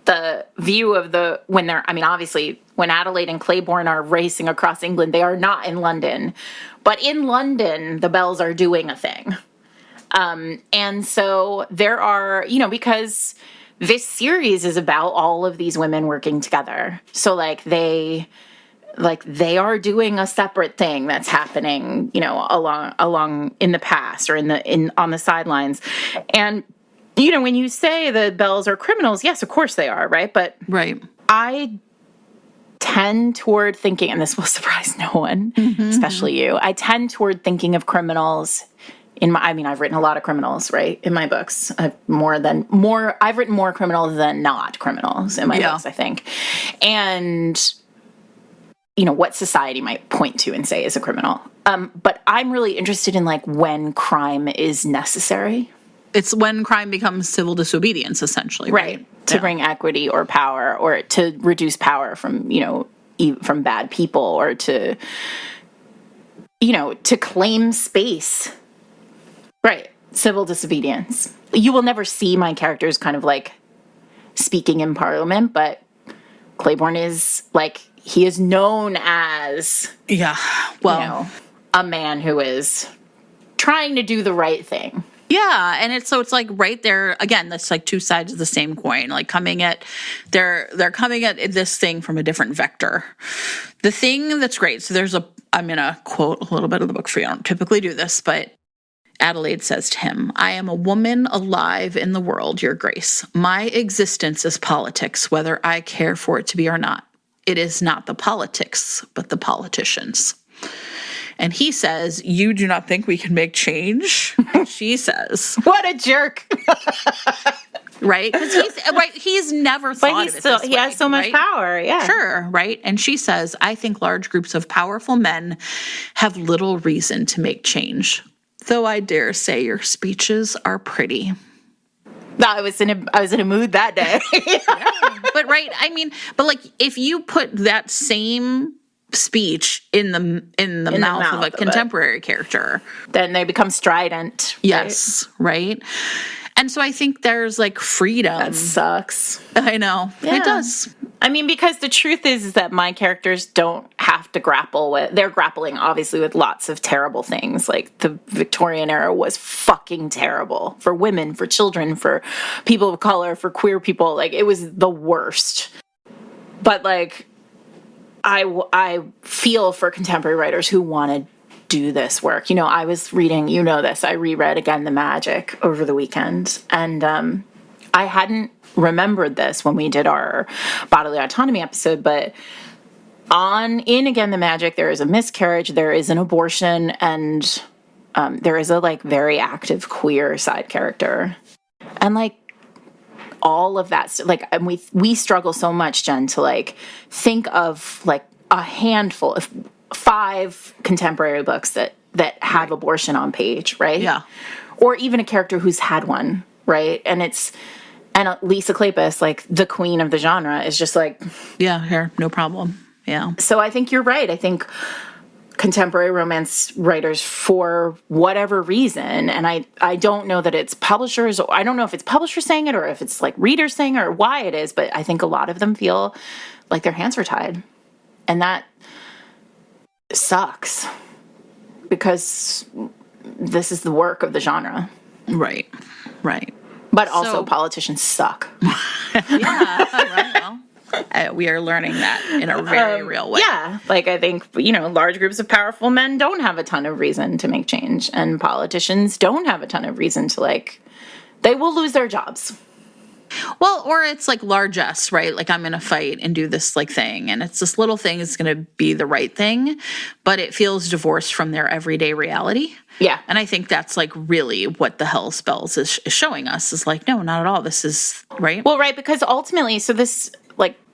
the view of obviously, when Adelaide and Claiborne are racing across England, they are not in London. But in London, the Bells are doing a thing. And so there are, because this series is about all of these women working together. So they are doing a separate thing that's happening, along in the past or on the sidelines. And, when you say the Bells are criminals, yes, of course they are, right? But I tend toward thinking, and this will surprise no one, especially you, I tend toward thinking of criminals I've written a lot of criminals, right, in my books. I've written more criminals than not criminals in my books, I think. And, what society might point to and say is a criminal. But I'm really interested in, like, when crime is necessary. It's when crime becomes civil disobedience, essentially, right? To bring equity or power, or to reduce power from, from bad people, or to claim space. Right. Civil disobedience. You will never see my characters kind of like speaking in Parliament, but Claiborne is like, he is known as, a man who is trying to do the right thing. Yeah, and it's like right there again. That's like two sides of the same coin. Like they're coming at this thing from a different vector. The thing that's great. So I'm gonna quote a little bit of the book for you. I don't typically do this, but Adelaide says to him, "I am a woman alive in the world, Your Grace. My existence is politics, whether I care for it to be or not. It is not the politics, but the politicians." And he says, "You do not think we can make change?" And she says, "What a jerk." right? Because he's never thought of it this he way, has so much right? power. Yeah. Sure, right? And she says, I think large groups of powerful men have little reason to make change. Though I dare say your speeches are pretty. I was in a mood that day. But right, I mean, but like if you put that same speech in the mouth of a contemporary character, then they become strident. Yes, right? And so I think there's like freedom. That sucks. I know. Yeah. It does. I mean, because the truth is that my characters don't have to grapple with, they're grappling obviously with lots of terrible things. Like the Victorian era was fucking terrible for women, for children, for people of color, for queer people. Like it was the worst. But like, I feel for contemporary writers who want to do this work. You know, I was reading, you know this, I reread again The Magic over the weekend. And I hadn't remembered this when we did our bodily autonomy episode, but in Again the Magic, there is a miscarriage, there is an abortion, and there is a like very active queer side character. And like all of that, like, and we struggle so much, Jen, to like think of like a handful of 5 contemporary books that have abortion on page, right? Yeah. Or even a character who's had one, right? And Lisa Kleypas, like the queen of the genre, is just like... Yeah, here, no problem. Yeah. So I think you're right. I think contemporary romance writers, for whatever reason, and I don't know that it's publishers, or I don't know if it's publishers saying it or if it's like readers saying it or why it is, but I think a lot of them feel like their hands are tied. And that sucks because this is the work of the genre. Right. But also politicians suck. Yeah, right. Well, we are learning that in a very real way. Yeah. Like, I think, you know, large groups of powerful men don't have a ton of reason to make change. And politicians don't have a ton of reason to, like, they will lose their jobs. Well, or it's like largesse, right? Like I'm going to fight and do this like thing. And it's this little thing is going to be the right thing, but it feels divorced from their everyday reality. Yeah. And I think that's like really what the Hell Spells is showing us is like, no, not at all. This is right. Well, right. Because ultimately, so this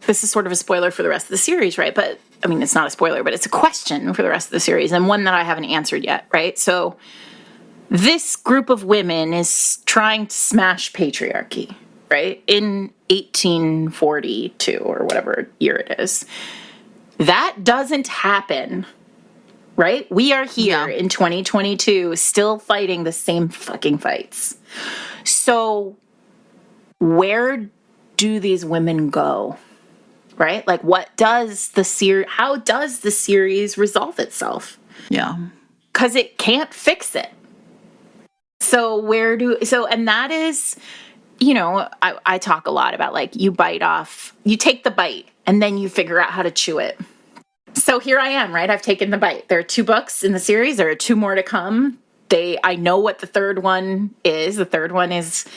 is sort of a spoiler for the rest of the series, right? But I mean, it's not a spoiler, but it's a question for the rest of the series and one that I haven't answered yet, right? So this group of women is trying to smash patriarchy, right? In 1842 or whatever year it is. That doesn't happen, right? We are here in 2022 still fighting the same fucking fights. So where do these women go, right? Like how does the series resolve itself? Yeah. Because it can't fix it. So and that is... You know, I talk a lot about like you take the bite and then you figure out how to chew it. So here I am, right? I've taken the bite. There are 2 books in the series. There are 2 more to come. I know what the third one is. The third one is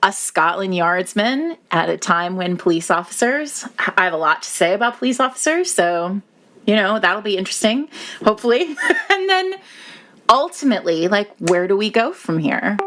a Scotland Yardsman at a time when I have a lot to say about police officers. So, you know, that'll be interesting, hopefully. And then ultimately, like, where do we go from here?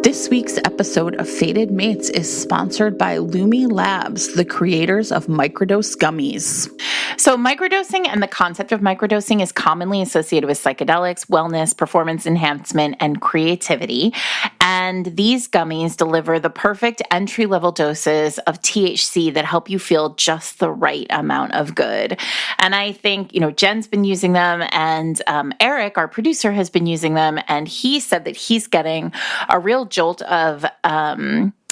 This week's episode of Fated Mates is sponsored by Lumi Labs, the creators of microdose gummies. So microdosing and the concept of microdosing is commonly associated with psychedelics, wellness, performance enhancement, and creativity. And these gummies deliver the perfect entry-level doses of THC that help you feel just the right amount of good. And I think, you know, Jen's been using them, and Eric, our producer, has been using them, and he said that he's getting a real jolt of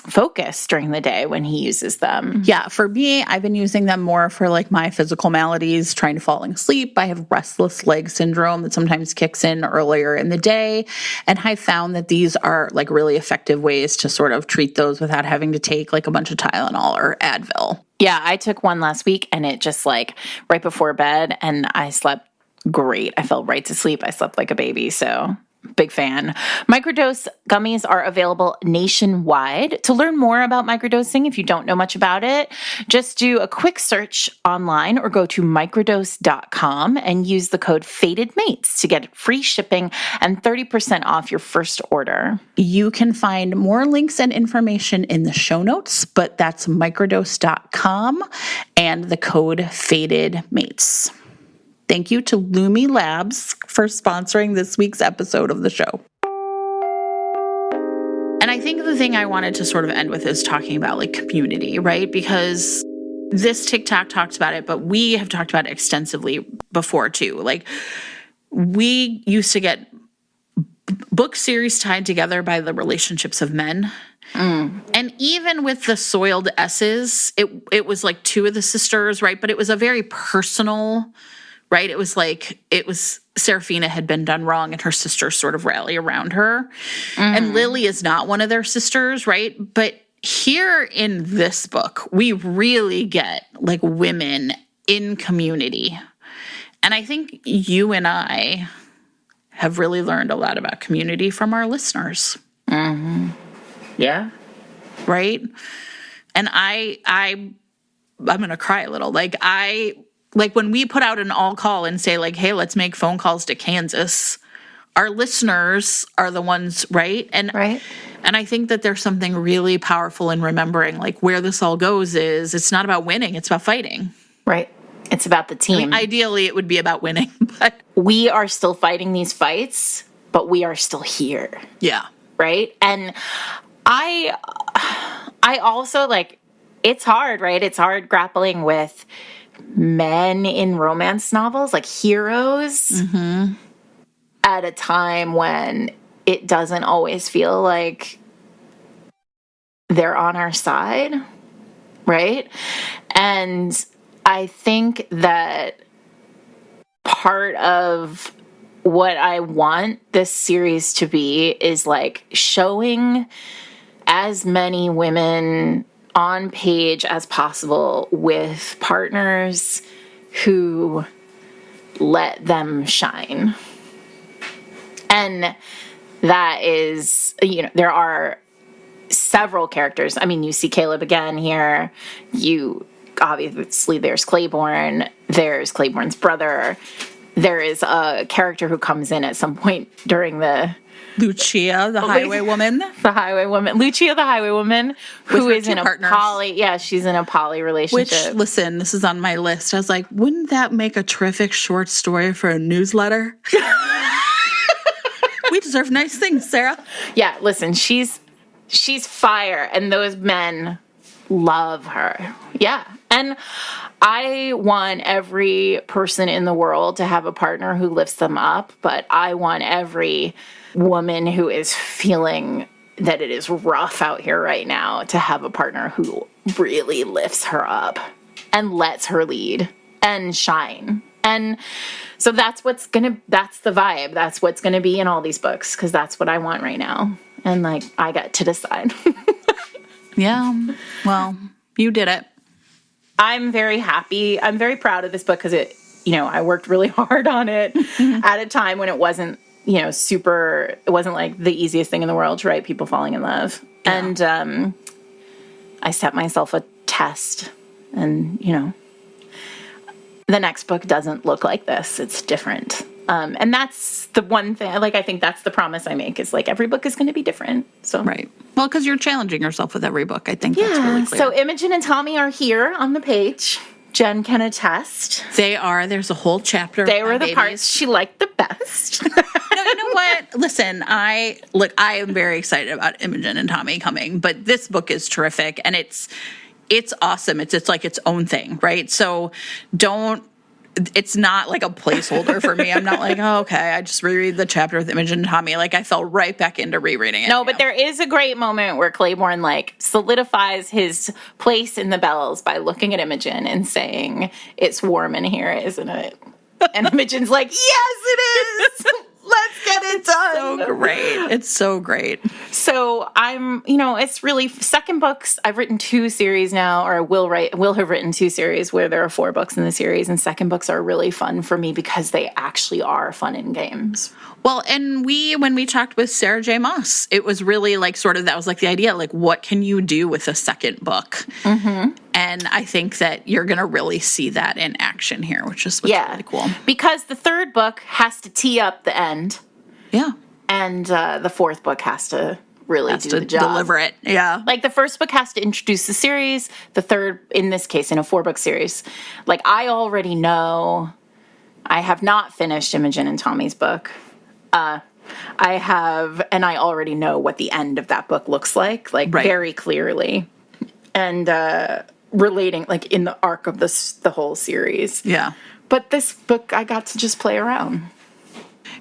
focus during the day when he uses them. Yeah, for me, I've been using them more for like my physical maladies, trying to falling asleep. I have restless leg syndrome that sometimes kicks in earlier in the day. And I found that these are like really effective ways to sort of treat those without having to take like a bunch of Tylenol or Advil. Yeah, I took one last week and it just like right before bed and I slept great. I fell right to sleep. I slept like a baby. So Big fan. Microdose gummies are available nationwide. To learn more about microdosing, if you don't know much about it, just do a quick search online or go to microdose.com and use the code FATEDMATES to get free shipping and 30% off your first order. You can find more links and information in the show notes, but that's microdose.com and the code FATEDMATES. Thank you to Lumi Labs for sponsoring this week's episode of the show. And I think the thing I wanted to sort of end with is talking about like community, right? Because this TikTok talks about it, but we have talked about it extensively before too. Like we used to get book series tied together by the relationships of men. And even with the soiled S's, it was like two of the sisters, right? But it was a very personal, right? It was like, Seraphina had been done wrong and her sisters sort of rally around her. And Lily is not one of their sisters, right? But here in this book, we really get like women in community. And I think you and I have really learned a lot about community from our listeners. Yeah. Right? And I'm going to cry a little. Like when we put out an all call and say like, hey, let's make phone calls to Kansas, our listeners are the ones, right? And I think that there's something really powerful in remembering like where this all goes is it's not about winning, it's about fighting. Right. It's about the team. I mean, ideally, it would be about winning, but we are still fighting these fights, but we are still here. Yeah. Right? And I also like, it's hard, right? It's hard grappling with men in romance novels, like heroes, at a time when it doesn't always feel like they're on our side, right? And I think that part of what I want this series to be is like showing as many women on page as possible with partners who let them shine. And that is, there are several characters. I mean, you see Caleb again here. Obviously, there's Claiborne. There's Claiborne's brother. There is a character who comes in at some point during the Lucia, the highway woman. Lucia, the highway woman, who is in a poly. Yeah, she's in a poly relationship. Which, listen, this is on my list. I was like, wouldn't that make a terrific short story for a newsletter? We deserve nice things, Sarah. Yeah, listen, she's fire, and those men love her. Yeah, and I want every person in the world to have a partner who lifts them up, but I want every woman who is feeling that it is rough out here right now to have a partner who really lifts her up and lets her lead and shine. And so that's the vibe. That's what's going to be in all these books, because that's what I want right now. And like, I got to decide. Yeah. Well, you did it. I'm very happy. I'm very proud of this book because I worked really hard on it at a time when it wasn't, it wasn't like the easiest thing in the world to write people falling in love. Yeah. And I set myself a test, and, the next book doesn't look like this. It's different. And that's the one thing, I think that's the promise I make, is like every book is going to be different. So right. Well, because you're challenging yourself with every book. I think that's really clear. So Imogen and Tommy are here on the page. Jen can attest. They are. There's a whole chapter. They were the parts she liked the best. No, you know what? Listen, I am very excited about Imogen and Tommy coming, but this book is terrific, and it's awesome. It's like its own thing, right? So it's not like a placeholder for me. I'm not like, oh, okay, I just reread the chapter with Imogen and Tommy. Like, I fell right back into rereading it. No, but there is a great moment where Claiborne, like, solidifies his place in the Bells by looking at Imogen and saying, it's warm in here, isn't it? And Imogen's like, yes, it is! Let's get it done. So great. It's so great. So it's really second books. I've written 2 series now, or will have written 2 series where there are 4 books in the series, and second books are really fun for me because they actually are fun in games. Well, and when we talked with Sarah J. Maas, it was really like sort of, that was like the idea, like what can you do with a second book? Mm-hmm. And I think that you're going to really see that in action here, which is really cool. Because the third book has to tee up the end. Yeah. And the fourth book has to really do the job. Deliver it. Yeah. Like the first book has to introduce the series. The third, in this case, in a 4-book series. Like I already know, I have not finished Imogen and Tommy's book. I have, and I already know what the end of that book looks like very clearly. And relating, like in the arc of the whole series. Yeah. But this book, I got to just play around.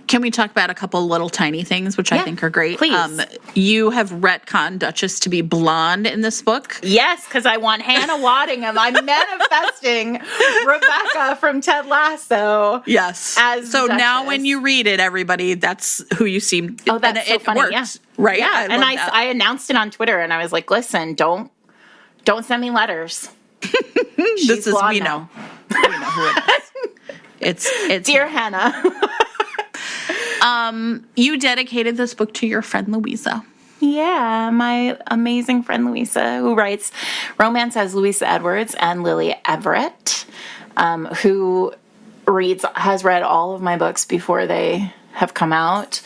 Can we talk about a couple little tiny things, which I think are great? Please. You have retconned Duchess to be blonde in this book. Yes, because I want Hannah Waddingham. I'm manifesting Rebecca from Ted Lasso. Yes. So Duchess. Now when you read it, everybody, that's who you seem. Oh, that's so funny. Worked, yeah. Right? Yeah. I announced it on Twitter, and I was like, listen, don't send me letters. This is, we know. We know who it is. It's Dear Hannah. You dedicated this book to your friend Louisa. Yeah, my amazing friend Louisa, who writes romance as Louisa Edwards, and Lily Everett, who has read all of my books before they have come out,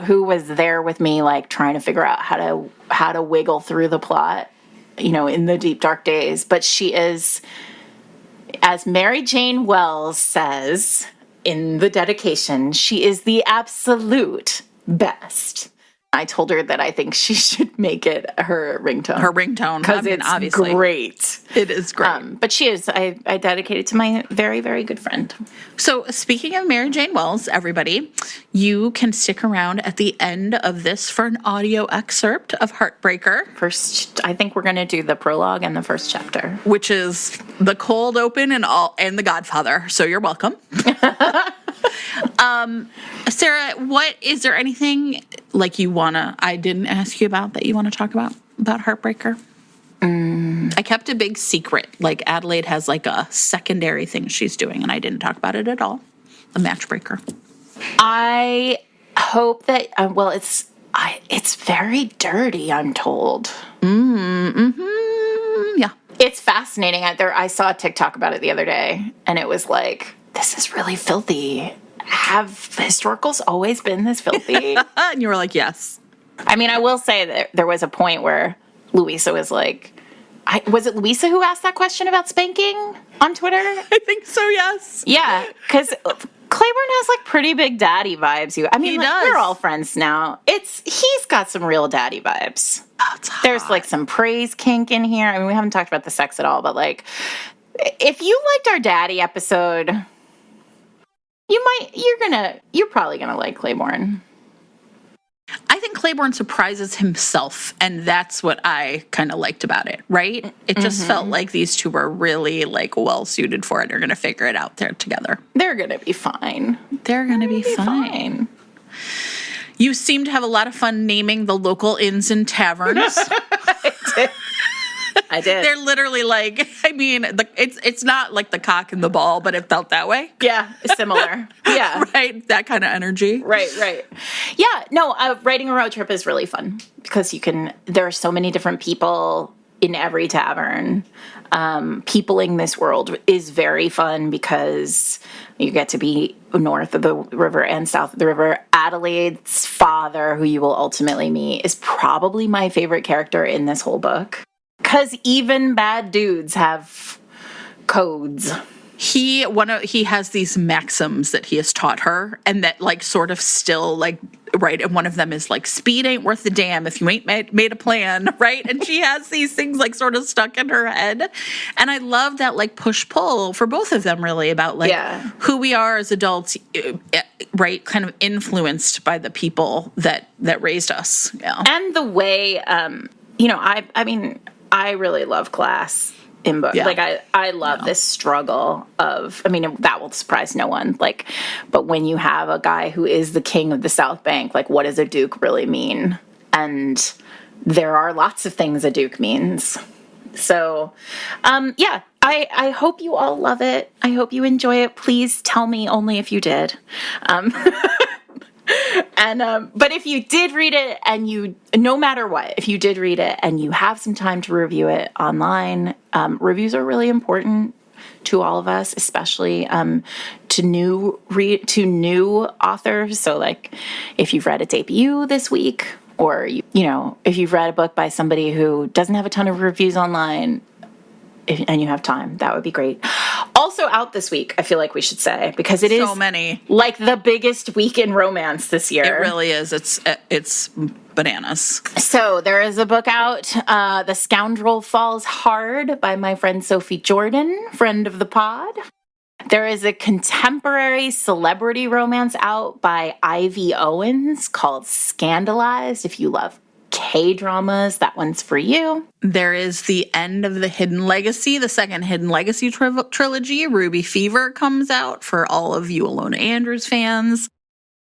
who was there with me, like trying to figure out how to wiggle through the plot, in the deep dark days. But she is, as Mary Jane Wells says in the dedication, she is the absolute best. I told her that I think she should make it her ringtone. Her ringtone. Because it's obviously great. It is great. But she is. I dedicate it to my very, very good friend. So speaking of Mary Jane Wells, everybody, you can stick around at the end of this for an audio excerpt of Heartbreaker. First, I think we're going to do the prologue and the first chapter. Which is the cold open and The Godfather. So you're welcome. Sarah, is there anything like I didn't ask you about that you want to talk about Heartbreaker? I kept a big secret. Like Adelaide has like a secondary thing she's doing, and I didn't talk about it at all. A matchbreaker. I hope that, it's very dirty, I'm told. Yeah. It's fascinating. I saw a TikTok about it the other day, and it was like, this is really filthy. Have historicals always been this filthy? And you were like, yes. I mean, I will say that there was a point where Louisa was like, was it Louisa who asked that question about spanking on Twitter? I think so, yes. Yeah, because Claiborne has like pretty big daddy vibes. He does. We're all friends now. He's got some real daddy vibes. Oh, it's hot. There's like some praise kink in here. I mean, we haven't talked about the sex at all, but like, if you liked our daddy episode, you're probably gonna like Claiborne. I think Claiborne surprises himself, and that's what I kind of liked about it, right? It just felt like these two were really like well suited for it. They're gonna figure it out there together. They're gonna be fine. They're gonna be fine. You seem to have a lot of fun naming the local inns and taverns. I did. They're literally like, I mean, it's not like the cock and the ball, but it felt that way. Yeah, similar. Yeah. Right? That kind of energy. Right. Yeah, no, writing a road trip is really fun because there are so many different people in every tavern. Peopling this world is very fun because you get to be north of the river and south of the river. Adelaide's father, who you will ultimately meet, is probably my favorite character in this whole book. Because even bad dudes have codes. He has these maxims that he has taught her, and that like sort of still like right. And one of them is like, speed ain't worth the damn if you ain't made a plan, right? And she has these things like sort of stuck in her head, and I love that like push pull for both of them really about like who we are as adults, right? Kind of influenced by the people that raised us, yeah. And the way I mean, I really love class. in book. Yeah. Like I love this struggle of, I mean, that will surprise no one. Like, but when you have a guy who is the king of the South Bank, like what does a duke really mean? And there are lots of things a duke means. So, yeah, I hope you all love it. I hope you enjoy it. Please tell me only if you did. But if you did read it and no matter what, if you did read it and you have some time to review it online, reviews are really important to all of us, especially to new authors. So like if you've read a debut this week, or if you've read a book by somebody who doesn't have a ton of reviews online, and you have time, that would be great. Also out this week, I feel like we should say, because it is so many, like the biggest week in romance this year. It really is. It's bananas. So there is a book out, The Scoundrel Falls Hard by my friend Sophie Jordan, friend of the pod. There is a contemporary celebrity romance out by Ivy Owens called Scandalized. If you love K-dramas, that one's for you. There is the end of the Hidden Legacy, the second Hidden Legacy trilogy. Ruby Fever comes out for all of you Alona Andrews fans.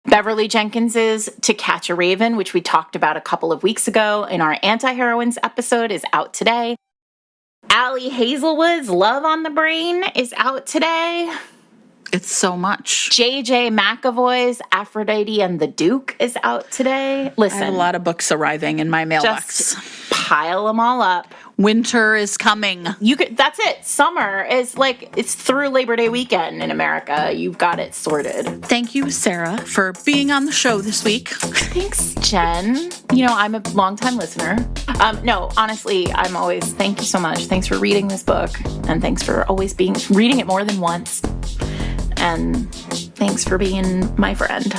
Beverly Jenkins's To Catch a Raven, which we talked about a couple of weeks ago in our Anti-Heroines episode, is out today. Allie Hazelwood's Love on the Brain is out today. It's so much. J.J. McAvoy's Aphrodite and the Duke is out today. Listen, I have a lot of books arriving in my mailbox. Just pile them all up. Winter is coming. That's it. Summer is like, it's through Labor Day weekend in America. You've got it sorted. Thank you, Sarah, for being on the show this week. Thanks, Jen. I'm a longtime listener. No, honestly, thank you so much. Thanks for reading this book. And thanks for always reading it more than once. And thanks for being my friend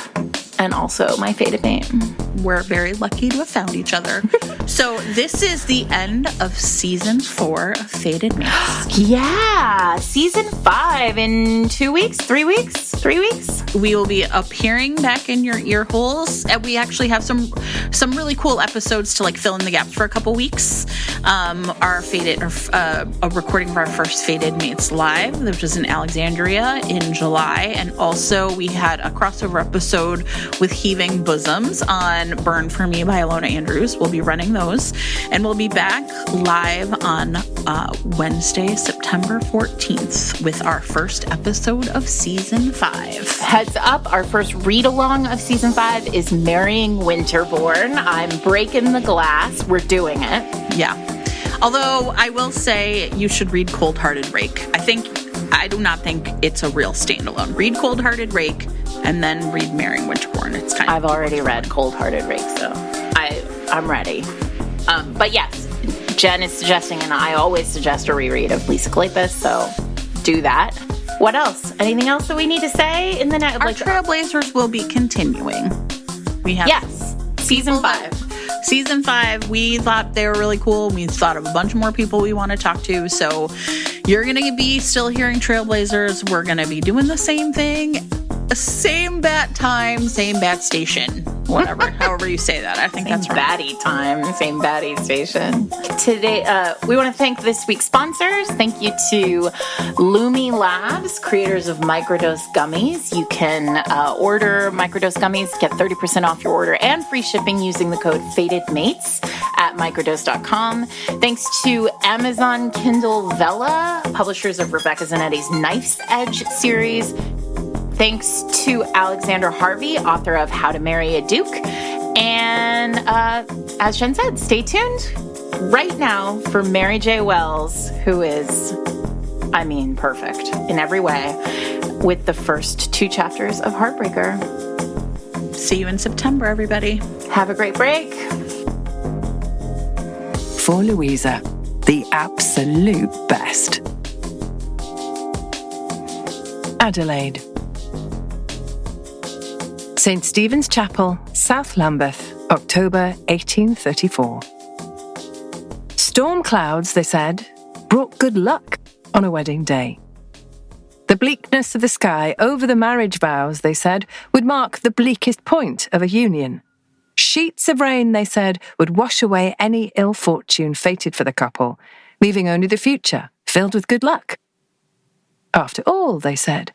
and also my fated name. We're very lucky to have found each other. So this is the end of season 4 of Fated Mates. Yeah, season 5 in 2 weeks, 3 weeks, 3 weeks. We will be appearing back in your ear holes, and we actually have some really cool episodes to like fill in the gaps for a couple weeks. A recording of our first Fated Mates live, which was in Alexandria in July, and also we had a crossover episode with Heaving Bosoms on Burn For Me by Alona Andrews. We'll be running those, and we'll be back live on Wednesday, September 14th with our first episode of season 5. Heads up, our first read-along of season 5 is Marrying Winterborn. I'm breaking the glass. We're doing it. Yeah. Although I will say you should read Cold Hearted Rake. I do not think it's a real standalone. Read Cold Hearted Rake and then read Marrying Winterborn. It's kind of... I've already read Cold Hearted Rake, so I'm ready. But yes, Jen is suggesting, and I always suggest a reread of Lisa Kleypas, so do that. What else? Anything else that we need to say in the next? Our Trailblazers will be continuing. We have season 5. Season 5, we thought they were really cool. We thought of a bunch more people we want to talk to. So you're going to be still hearing Trailblazers. We're going to be doing the same thing. Same bat time, same bat station. Whatever, however you say that. I think that's right. Batty time, same batty station. Today, we want to thank this week's sponsors. Thank you to Lumi Labs, creators of Microdose Gummies. You can order Microdose Gummies, get 30% off your order and free shipping using the code FATEDMATES at microdose.com. Thanks to Amazon Kindle Vella, publishers of Rebecca Zanetti's Knife's Edge series. Thanks to Alexander Harvey, author of How to Marry a Duke. And as Jen said, stay tuned right now for Mary J. Wells, who is, perfect in every way, with the first 2 chapters of Heartbreaker. See you in September, everybody. Have a great break. For Louisa, the absolute best. Adelaide. St. Stephen's Chapel, South Lambeth, October 1834. Storm clouds, they said, brought good luck on a wedding day. The bleakness of the sky over the marriage vows, they said, would mark the bleakest point of a union. Sheets of rain, they said, would wash away any ill fortune fated for the couple, leaving only the future filled with good luck. After all, they said,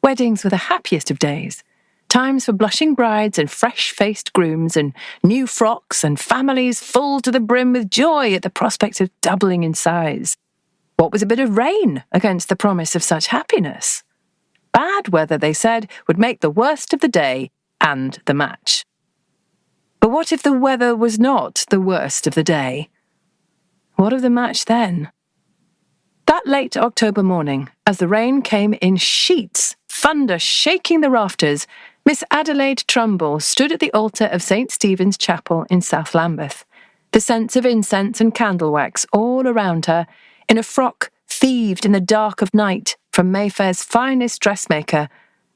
weddings were the happiest of days. Times for blushing brides and fresh-faced grooms and new frocks and families full to the brim with joy at the prospect of doubling in size. What was a bit of rain against the promise of such happiness? Bad weather, they said, would make the worst of the day and the match. But what if the weather was not the worst of the day? What of the match then? That late October morning, as the rain came in sheets, thunder shaking the rafters, Miss Adelaide Trumbull stood at the altar of St. Stephen's Chapel in South Lambeth, the scents of incense and candle wax all around her, in a frock thieved in the dark of night from Mayfair's finest dressmaker,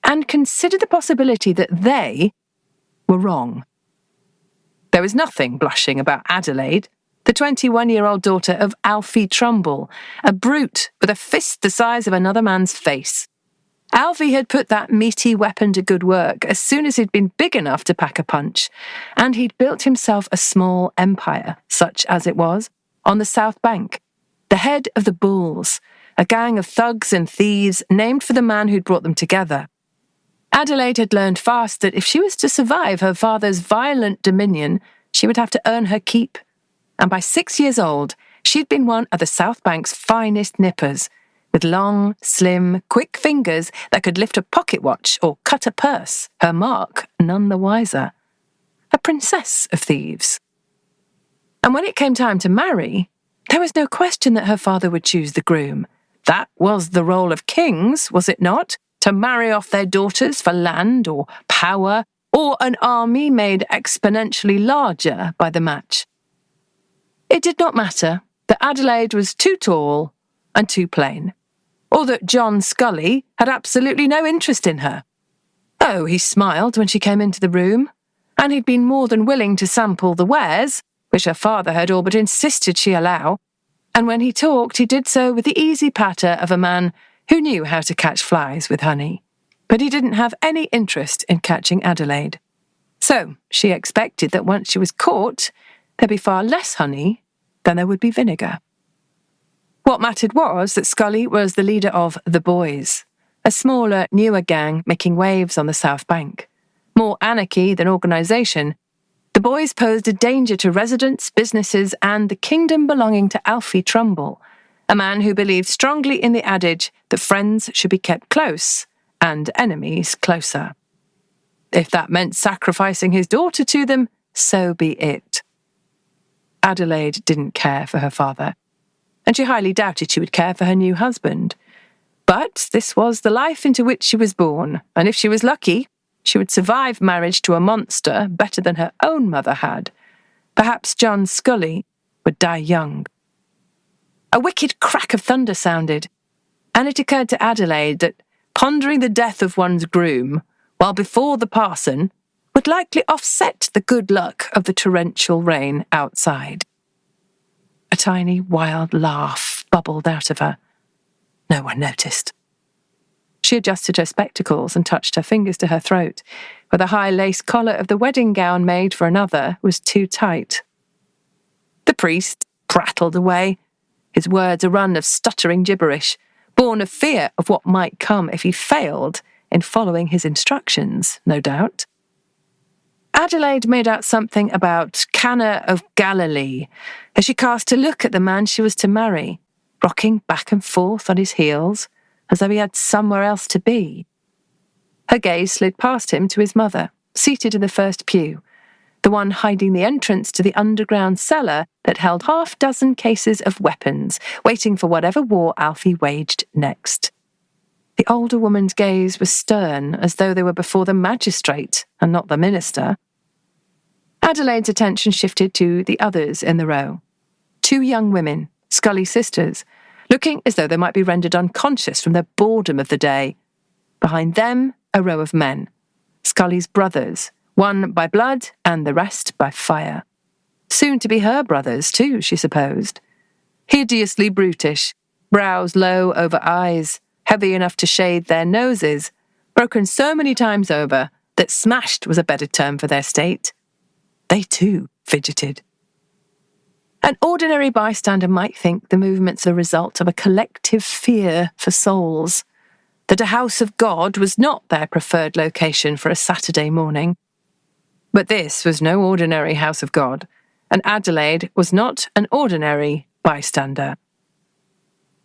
and considered the possibility that they were wrong. There was nothing blushing about Adelaide, the 21-year-old daughter of Alfie Trumbull, a brute with a fist the size of another man's face. Alfie had put that meaty weapon to good work as soon as he'd been big enough to pack a punch, and he'd built himself a small empire, such as it was, on the South Bank, the head of the Bulls, a gang of thugs and thieves named for the man who'd brought them together. Adelaide had learned fast that if she was to survive her father's violent dominion, she would have to earn her keep. And by 6 years old, she'd been one of the South Bank's finest nippers, with long, slim, quick fingers that could lift a pocket watch or cut a purse, her mark none the wiser. A princess of thieves. And when it came time to marry, there was no question that her father would choose the groom. That was the role of kings, was it not? To marry off their daughters for land or power or an army made exponentially larger by the match. It did not matter that Adelaide was too tall and too plain, or that John Scully had absolutely no interest in her. Oh, he smiled when she came into the room, and he'd been more than willing to sample the wares, which her father had all but insisted she allow, and when he talked, he did so with the easy patter of a man who knew how to catch flies with honey. But he didn't have any interest in catching Adelaide. So she expected that once she was caught, there'd be far less honey than there would be vinegar. What mattered was that Scully was the leader of the Boys, a smaller, newer gang making waves on the South Bank. More anarchy than organisation, the Boys posed a danger to residents, businesses, and the kingdom belonging to Alfie Trumbull, a man who believed strongly in the adage that friends should be kept close and enemies closer. If that meant sacrificing his daughter to them, so be it. Adelaide didn't care for her father, and she highly doubted she would care for her new husband. But this was the life into which she was born, and if she was lucky, she would survive marriage to a monster better than her own mother had. Perhaps John Scully would die young. A wicked crack of thunder sounded, and it occurred to Adelaide that pondering the death of one's groom while before the parson would likely offset the good luck of the torrential rain outside. A tiny, wild laugh bubbled out of her. No one noticed. She adjusted her spectacles and touched her fingers to her throat, where the high lace collar of the wedding gown made for another was too tight. The priest prattled away, his words a run of stuttering gibberish, born of fear of what might come if he failed in following his instructions, no doubt. Adelaide made out something about Cana of Galilee as she cast a look at the man she was to marry, rocking back and forth on his heels as though he had somewhere else to be. Her gaze slid past him to his mother, seated in the first pew, the one hiding the entrance to the underground cellar that held 6 cases of weapons, waiting for whatever war Alfie waged next. The older woman's gaze was stern, as though they were before the magistrate and not the minister. Adelaide's attention shifted to the others in the row. 2 young women, Scully sisters, looking as though they might be rendered unconscious from the boredom of the day. Behind them, a row of men, Scully's brothers, one by blood and the rest by fire. Soon to be her brothers, too, she supposed. Hideously brutish, brows low over eyes, heavy enough to shade their noses, broken so many times over that smashed was a better term for their state. They, too, fidgeted. An ordinary bystander might think the movement's a result of a collective fear for souls, that a house of God was not their preferred location for a Saturday morning. But this was no ordinary house of God, and Adelaide was not an ordinary bystander.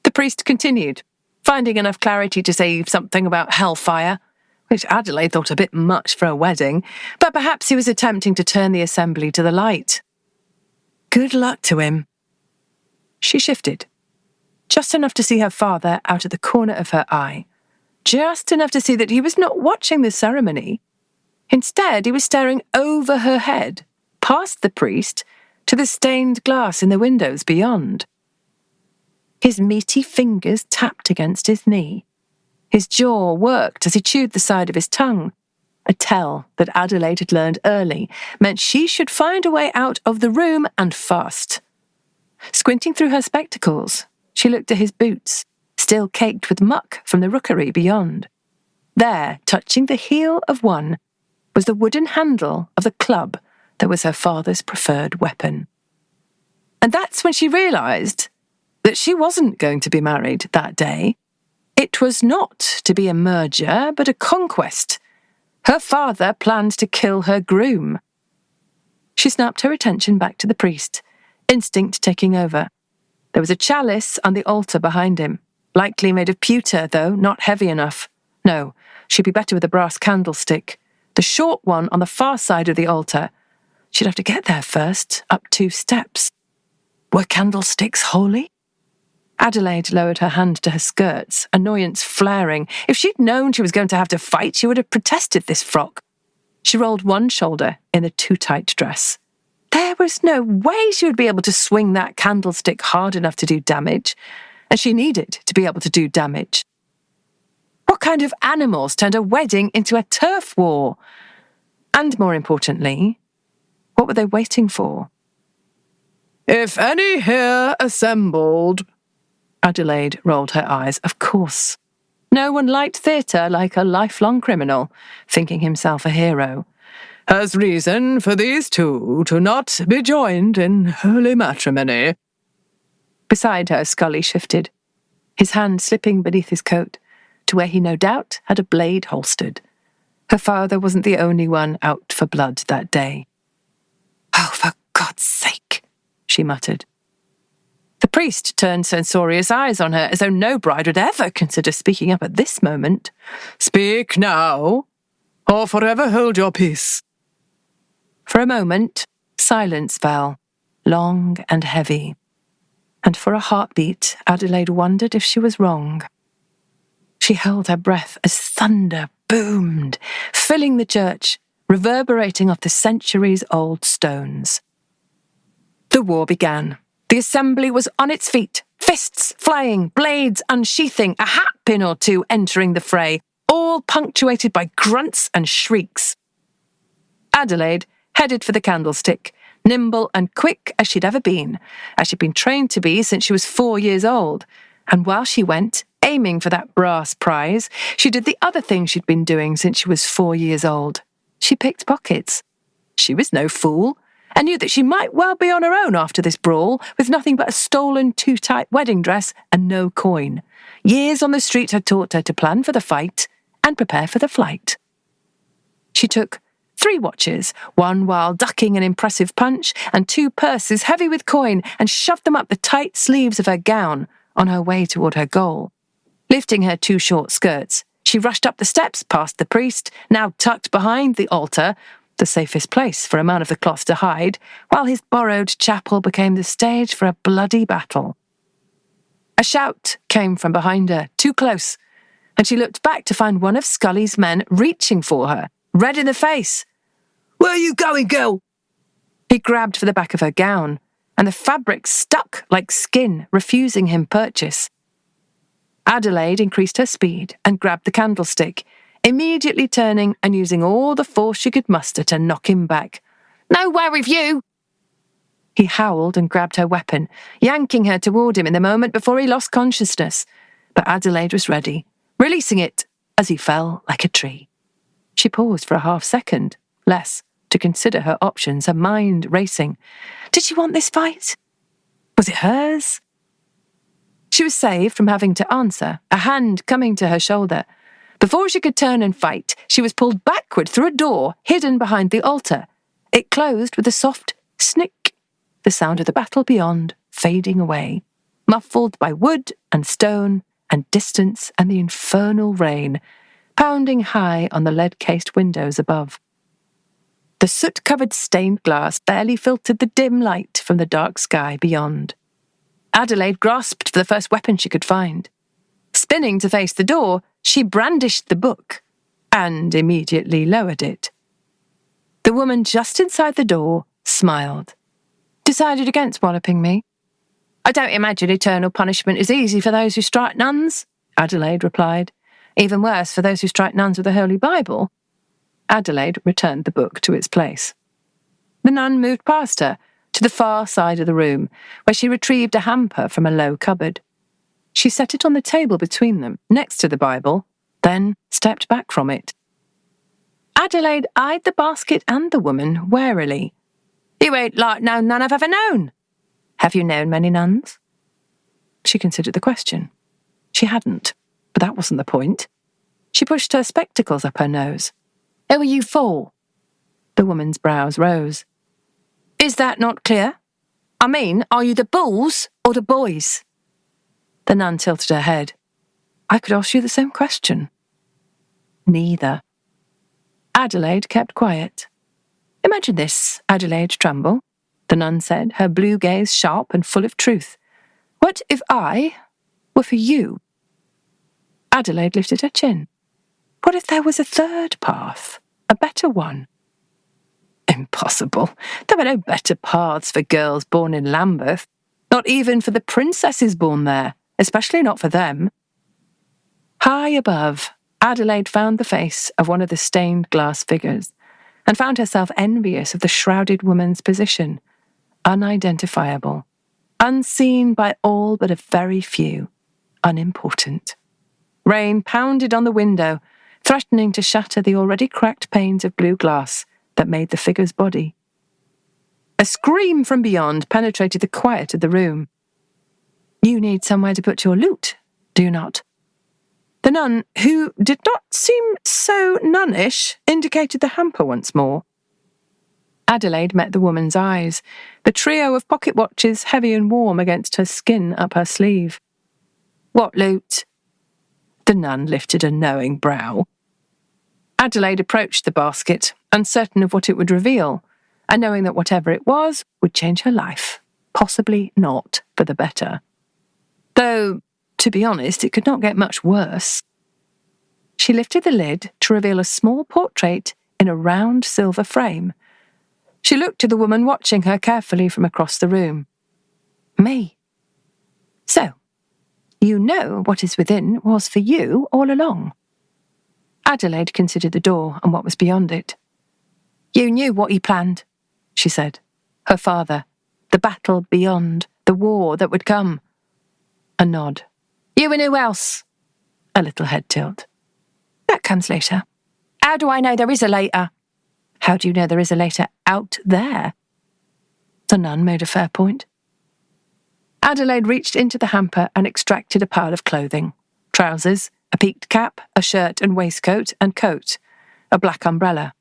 The priest continued, finding enough clarity to say something about hellfire, which Adelaide thought a bit much for a wedding, but perhaps he was attempting to turn the assembly to the light. Good luck to him. She shifted, just enough to see her father out of the corner of her eye, just enough to see that he was not watching the ceremony. Instead, he was staring over her head, past the priest, to the stained glass in the windows beyond. His meaty fingers tapped against his knee. His jaw worked as he chewed the side of his tongue. A tell that Adelaide had learned early meant she should find a way out of the room and fast. Squinting through her spectacles, she looked at his boots, still caked with muck from the rookery beyond. There, touching the heel of one, was the wooden handle of the club that was her father's preferred weapon. And that's when she realised that she wasn't going to be married that day. It was not to be a merger, but a conquest. Her father planned to kill her groom. She snapped her attention back to the priest, instinct taking over. There was a chalice on the altar behind him, likely made of pewter, though not heavy enough. No, she'd be better with a brass candlestick. The short one on the far side of the altar. She'd have to get there first, up 2 steps. Were candlesticks holy? Adelaide lowered her hand to her skirts, annoyance flaring. If she'd known she was going to have to fight, she would have protested this frock. She rolled one shoulder in the too tight dress. There was no way she would be able to swing that candlestick hard enough to do damage, and she needed to be able to do damage. What kind of animals turned a wedding into a turf war? And more importantly, what were they waiting for? If any here assembled... Adelaide rolled her eyes. Of course. No one liked theatre like a lifelong criminal, thinking himself a hero. Has reason for these two to not be joined in holy matrimony. Beside her, Scully shifted, his hand slipping beneath his coat, to where he no doubt had a blade holstered. Her father wasn't the only one out for blood that day. Oh, for God's sake, she muttered. The priest turned censorious eyes on her, as though no bride would ever consider speaking up at this moment. Speak now, or forever hold your peace. For a moment, silence fell, long and heavy. And for a heartbeat, Adelaide wondered if she was wrong. She held her breath as thunder boomed, filling the church, reverberating off the centuries-old stones. The war began. The assembly was on its feet, fists flying, blades unsheathing, a hat pin or two entering the fray, all punctuated by grunts and shrieks. Adelaide headed for the candlestick, nimble and quick as she'd ever been, as she'd been trained to be since she was 4 years old. And while she went, aiming for that brass prize, she did the other thing she'd been doing since she was 4 years old. She picked pockets. She was no fool, and knew that she might well be on her own after this brawl, with nothing but a stolen too-tight wedding dress and no coin. Years on the street had taught her to plan for the fight and prepare for the flight. She took 3 watches, one while ducking an impressive punch, and 2 purses heavy with coin, and shoved them up the tight sleeves of her gown on her way toward her goal. Lifting her 2 short skirts, she rushed up the steps past the priest, now tucked behind the altar, the safest place for a man of the cloth to hide, while his borrowed chapel became the stage for a bloody battle. A shout came from behind her, too close, and she looked back to find one of Scully's men reaching for her, red in the face. "Where are you going, girl?" He grabbed for the back of her gown, and the fabric stuck like skin, refusing him purchase. Adelaide increased her speed and grabbed the candlestick, immediately turning and using all the force she could muster to knock him back. "Nowhere with you!" He howled and grabbed her weapon, yanking her toward him in the moment before he lost consciousness. But Adelaide was ready, releasing it as he fell like a tree. She paused for a half-second, less, to consider her options, her mind racing. Did she want this fight? Was it hers? She was saved from having to answer, a hand coming to her shoulder. Before she could turn and fight, she was pulled backward through a door hidden behind the altar. It closed with a soft snick, the sound of the battle beyond fading away, muffled by wood and stone and distance and the infernal rain, pounding high on the lead-cased windows above. The soot-covered stained glass barely filtered the dim light from the dark sky beyond. Adelaide grasped for the first weapon she could find. Spinning to face the door, she brandished the book and immediately lowered it. The woman just inside the door smiled. Decided against walloping me. I don't imagine eternal punishment is easy for those who strike nuns, Adelaide replied. Even worse for those who strike nuns with the Holy Bible. Adelaide returned the book to its place. The nun moved past her, to the far side of the room, where she retrieved a hamper from a low cupboard. She set it on the table between them, next to the Bible, then stepped back from it. Adelaide eyed the basket and the woman warily. You ain't like no nun I've ever known. Have you known many nuns? She considered the question. She hadn't, but that wasn't the point. She pushed her spectacles up her nose. Who are you for? The woman's brows rose. Is that not clear? I mean, are you the bulls or the boys? The nun tilted her head. I could ask you the same question. Neither. Adelaide kept quiet. Imagine this, Adelaide Trumbull, the nun said, her blue gaze sharp and full of truth. What if I were for you? Adelaide lifted her chin. What if there was a third path, a better one? Impossible. There were no better paths for girls born in Lambeth, not even for the princesses born there, especially not for them. High above, Adelaide found the face of one of the stained glass figures and found herself envious of the shrouded woman's position, unidentifiable, unseen by all but a very few, unimportant. Rain pounded on the window, threatening to shatter the already cracked panes of blue glass that made the figure's body. A scream from beyond penetrated the quiet of the room. You need somewhere to put your loot, do you not? The nun, who did not seem so nunnish, indicated the hamper once more. Adelaide met the woman's eyes, the trio of pocket watches heavy and warm against her skin up her sleeve. What loot? The nun lifted a knowing brow. Adelaide approached the basket, uncertain of what it would reveal, and knowing that whatever it was would change her life, possibly not for the better. Though, to be honest, it could not get much worse. She lifted the lid to reveal a small portrait in a round silver frame. She looked to the woman watching her carefully from across the room. Me. So, you know what is within was for you all along. Adelaide considered the door and what was beyond it. You knew what he planned, she said. Her father, the battle beyond, the war that would come. A nod. You and who else? A little head tilt. That comes later. How do I know there is a later? How do you know there is a later out there? The nun made a fair point. Adelaide reached into the hamper and extracted a pile of clothing. Trousers, a peaked cap, a shirt and waistcoat and coat, a black umbrella.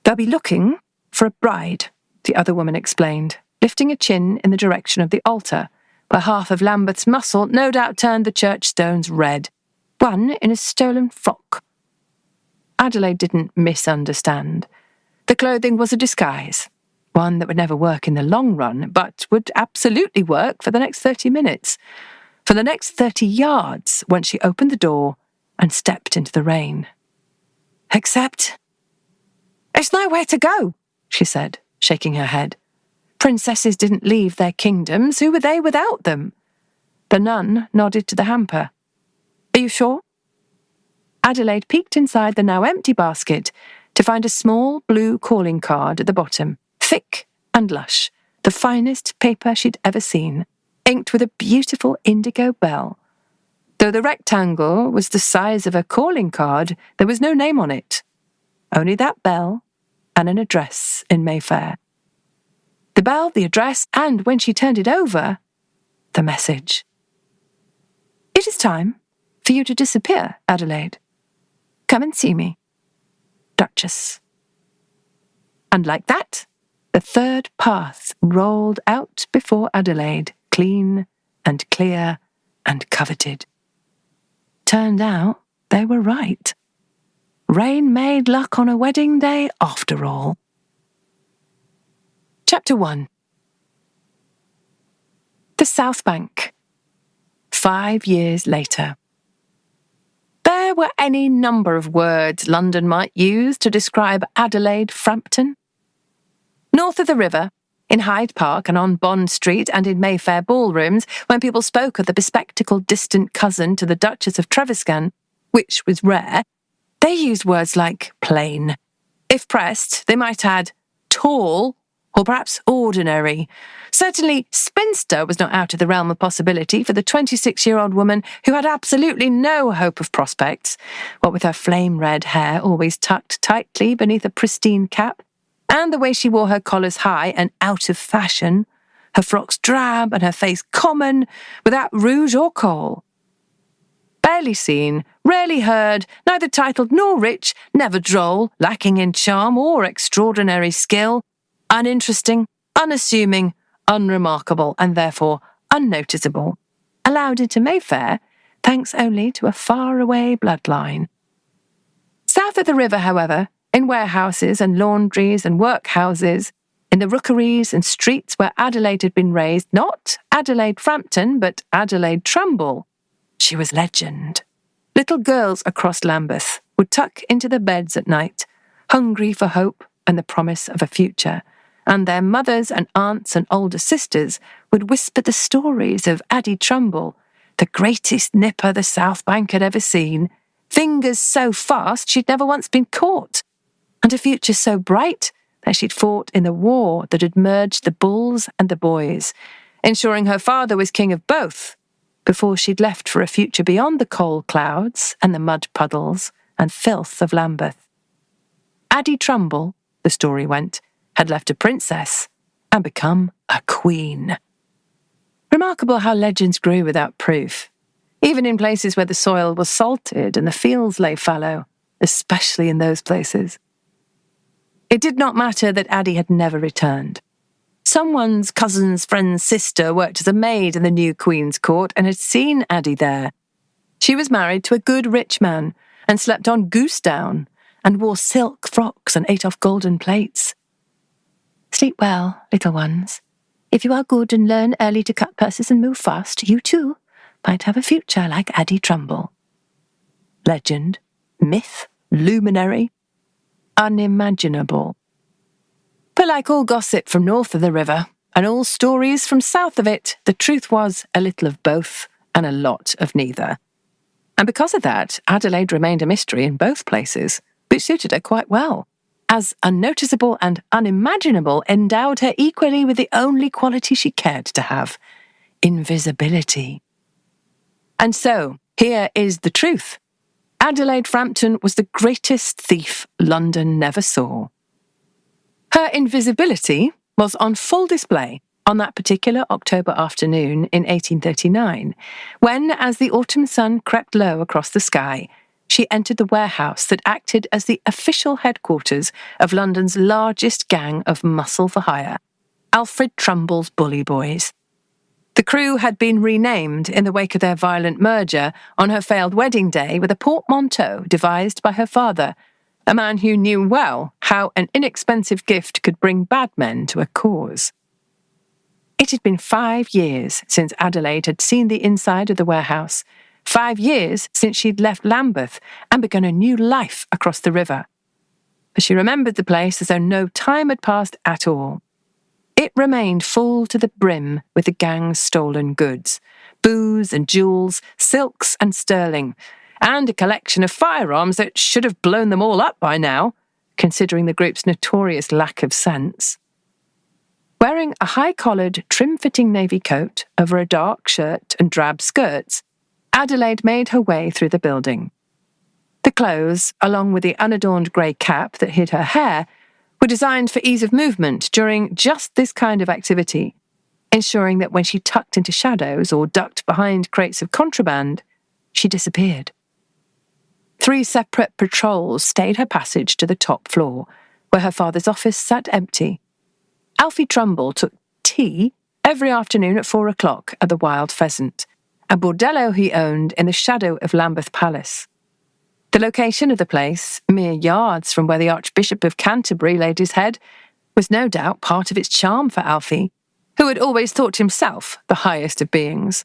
They'll be looking for a bride, the other woman explained, lifting a chin in the direction of the altar, where half of Lambeth's muscle no doubt turned the church stones red. One in a stolen frock. Adelaide didn't misunderstand. The clothing was a disguise, one that would never work in the long run, but would absolutely work for the next 30 minutes, for the next 30 yards once she opened the door and stepped into the rain. Except, there's nowhere to go, she said, shaking her head. Princesses didn't leave their kingdoms. Who were they without them? The nun nodded to the hamper. Are you sure? Adelaide peeked inside the now empty basket to find a small blue calling card at the bottom, thick and lush, the finest paper she'd ever seen, inked with a beautiful indigo bell. Though the rectangle was the size of a calling card, there was no name on it. Only that bell and an address in Mayfair. The bell, the address, and when she turned it over, the message. "It is time for you to disappear, Adelaide. Come and see me. Duchess." And like that, the third path rolled out before Adelaide, clean and clear and coveted. Turned out they were right. Rain made luck on a wedding day after all. Chapter 1. The South Bank. 5 years later. There were any number of words London might use to describe Adelaide Frampton. North of the river, in Hyde Park and on Bond Street and in Mayfair ballrooms, when people spoke of the bespectacled distant cousin to the Duchess of Treviscan, which was rare, they used words like plain. If pressed, they might add tall or perhaps ordinary. Certainly, spinster was not out of the realm of possibility for the 26-year-old woman who had absolutely no hope of prospects, what with her flame-red hair always tucked tightly beneath a pristine cap, and the way she wore her collars high and out of fashion, her frocks drab and her face common, without rouge or kohl. Barely seen, rarely heard, neither titled nor rich, never droll, lacking in charm or extraordinary skill, uninteresting, unassuming, unremarkable, and therefore unnoticeable, allowed into Mayfair thanks only to a faraway bloodline. South of the river, however, in warehouses and laundries and workhouses, in the rookeries and streets where Adelaide had been raised, not Adelaide Frampton, but Adelaide Trumbull, she was legend. Little girls across Lambeth would tuck into their beds at night, hungry for hope and the promise of a future, and their mothers and aunts and older sisters would whisper the stories of Addie Trumbull, the greatest nipper the South Bank had ever seen, fingers so fast she'd never once been caught, and a future so bright that she'd fought in the war that had merged the bulls and the boys, ensuring her father was king of both, before she'd left for a future beyond the coal clouds and the mud puddles and filth of Lambeth. Addie Trumbull, the story went, had left a princess and become a queen. Remarkable how legends grew without proof, even in places where the soil was salted and the fields lay fallow, especially in those places. It did not matter that Addie had never returned. Someone's cousin's friend's sister worked as a maid in the new Queen's Court and had seen Addie there. She was married to a good rich man and slept on goose down and wore silk frocks and ate off golden plates. Sleep well, little ones. If you are good and learn early to cut purses and move fast, you too might have a future like Addie Trumbull. Legend, myth, luminary, unimaginable. But like all gossip from north of the river, and all stories from south of it, the truth was a little of both and a lot of neither. And because of that, Adelaide remained a mystery in both places, which suited her quite well, as unnoticeable and unimaginable endowed her equally with the only quality she cared to have, invisibility. And so, here is the truth. Adelaide Frampton was the greatest thief London never saw. Her invisibility was on full display on that particular October afternoon in 1839, when, as the autumn sun crept low across the sky, she entered the warehouse that acted as the official headquarters of London's largest gang of muscle for hire, Alfred Trumbull's Bully Boys. The crew had been renamed in the wake of their violent merger on her failed wedding day with a portmanteau devised by her father, a man who knew well how an inexpensive gift could bring bad men to a cause. It had been 5 years since Adelaide had seen the inside of the warehouse, 5 years since she'd left Lambeth and begun a new life across the river. But she remembered the place as though no time had passed at all. It remained full to the brim with the gang's stolen goods, booze and jewels, silks and sterling, and a collection of firearms that should have blown them all up by now, considering the group's notorious lack of sense. Wearing a high-collared, trim-fitting navy coat over a dark shirt and drab skirts, Adelaide made her way through the building. The clothes, along with the unadorned grey cap that hid her hair, were designed for ease of movement during just this kind of activity, ensuring that when she tucked into shadows or ducked behind crates of contraband, she disappeared. 3 separate patrols stayed her passage to the top floor, where her father's office sat empty. Alfie Trumbull took tea every afternoon at 4 o'clock at the Wild Pheasant, a bordello he owned in the shadow of Lambeth Palace. The location of the place, mere yards from where the Archbishop of Canterbury laid his head, was no doubt part of its charm for Alfie, who had always thought himself the highest of beings.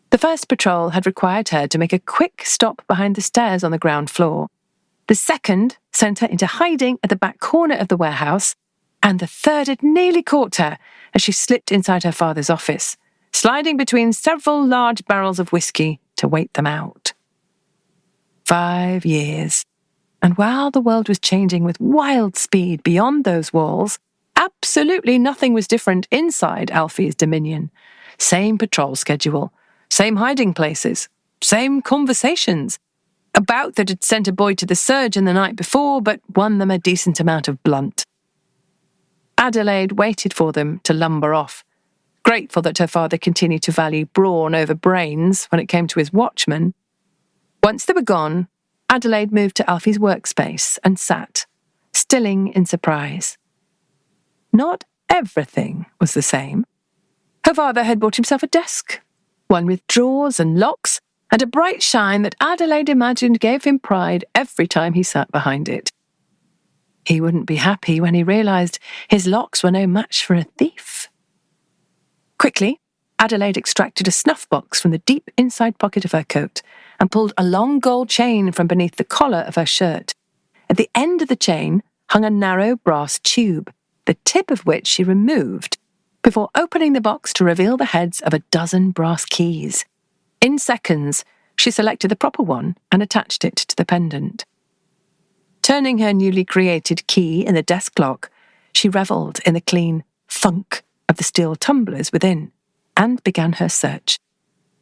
The first patrol had required her to make a quick stop behind the stairs on the ground floor. The second sent her into hiding at the back corner of the warehouse, and the third had nearly caught her as she slipped inside her father's office, sliding between several large barrels of whiskey to wait them out. 5 years. And while the world was changing with wild speed beyond those walls, absolutely nothing was different inside Alfie's dominion. Same patrol schedule, same hiding places, same conversations. A bout that had sent a boy to the surgeon the night before, but won them a decent amount of blunt. Adelaide waited for them to lumber off, grateful that her father continued to value brawn over brains when it came to his watchmen. Once they were gone, Adelaide moved to Alfie's workspace and sat, stilling in surprise. Not everything was the same. Her father had bought himself a desk, one with drawers and locks, and a bright shine that Adelaide imagined gave him pride every time he sat behind it. He wouldn't be happy when he realised his locks were no match for a thief. Quickly, Adelaide extracted a snuff box from the deep inside pocket of her coat and pulled a long gold chain from beneath the collar of her shirt. At the end of the chain hung a narrow brass tube, the tip of which she removed before opening the box to reveal the heads of a dozen brass keys. In seconds, she selected the proper one and attached it to the pendant. Turning her newly created key in the desk lock, she revelled in the clean funk of the steel tumblers within and began her search.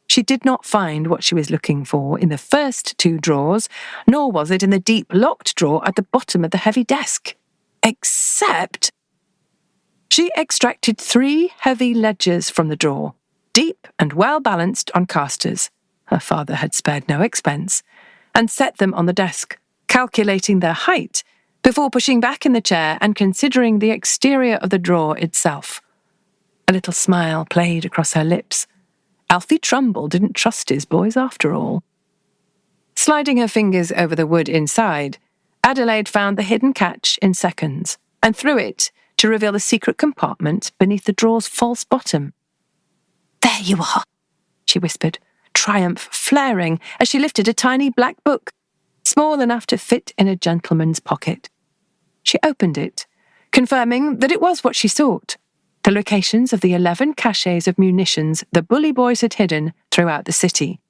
She did not find what she was looking for in the first 2 drawers, nor was it in the deep locked drawer at the bottom of the heavy desk. Except she extracted 3 heavy ledgers from the drawer, deep and well balanced on casters. Her father had spared no expense, and set them on the desk, calculating their height before pushing back in the chair and considering the exterior of the drawer itself. A little smile played across her lips. Alfie Trumbull didn't trust his boys after all. Sliding her fingers over the wood inside, Adelaide found the hidden catch in seconds and threw it to reveal the secret compartment beneath the drawer's false bottom. "There you are," she whispered, triumph flaring as she lifted a tiny black book, small enough to fit in a gentleman's pocket. She opened it, confirming that it was what she sought, the locations of the 11 caches of munitions the bully boys had hidden throughout the city,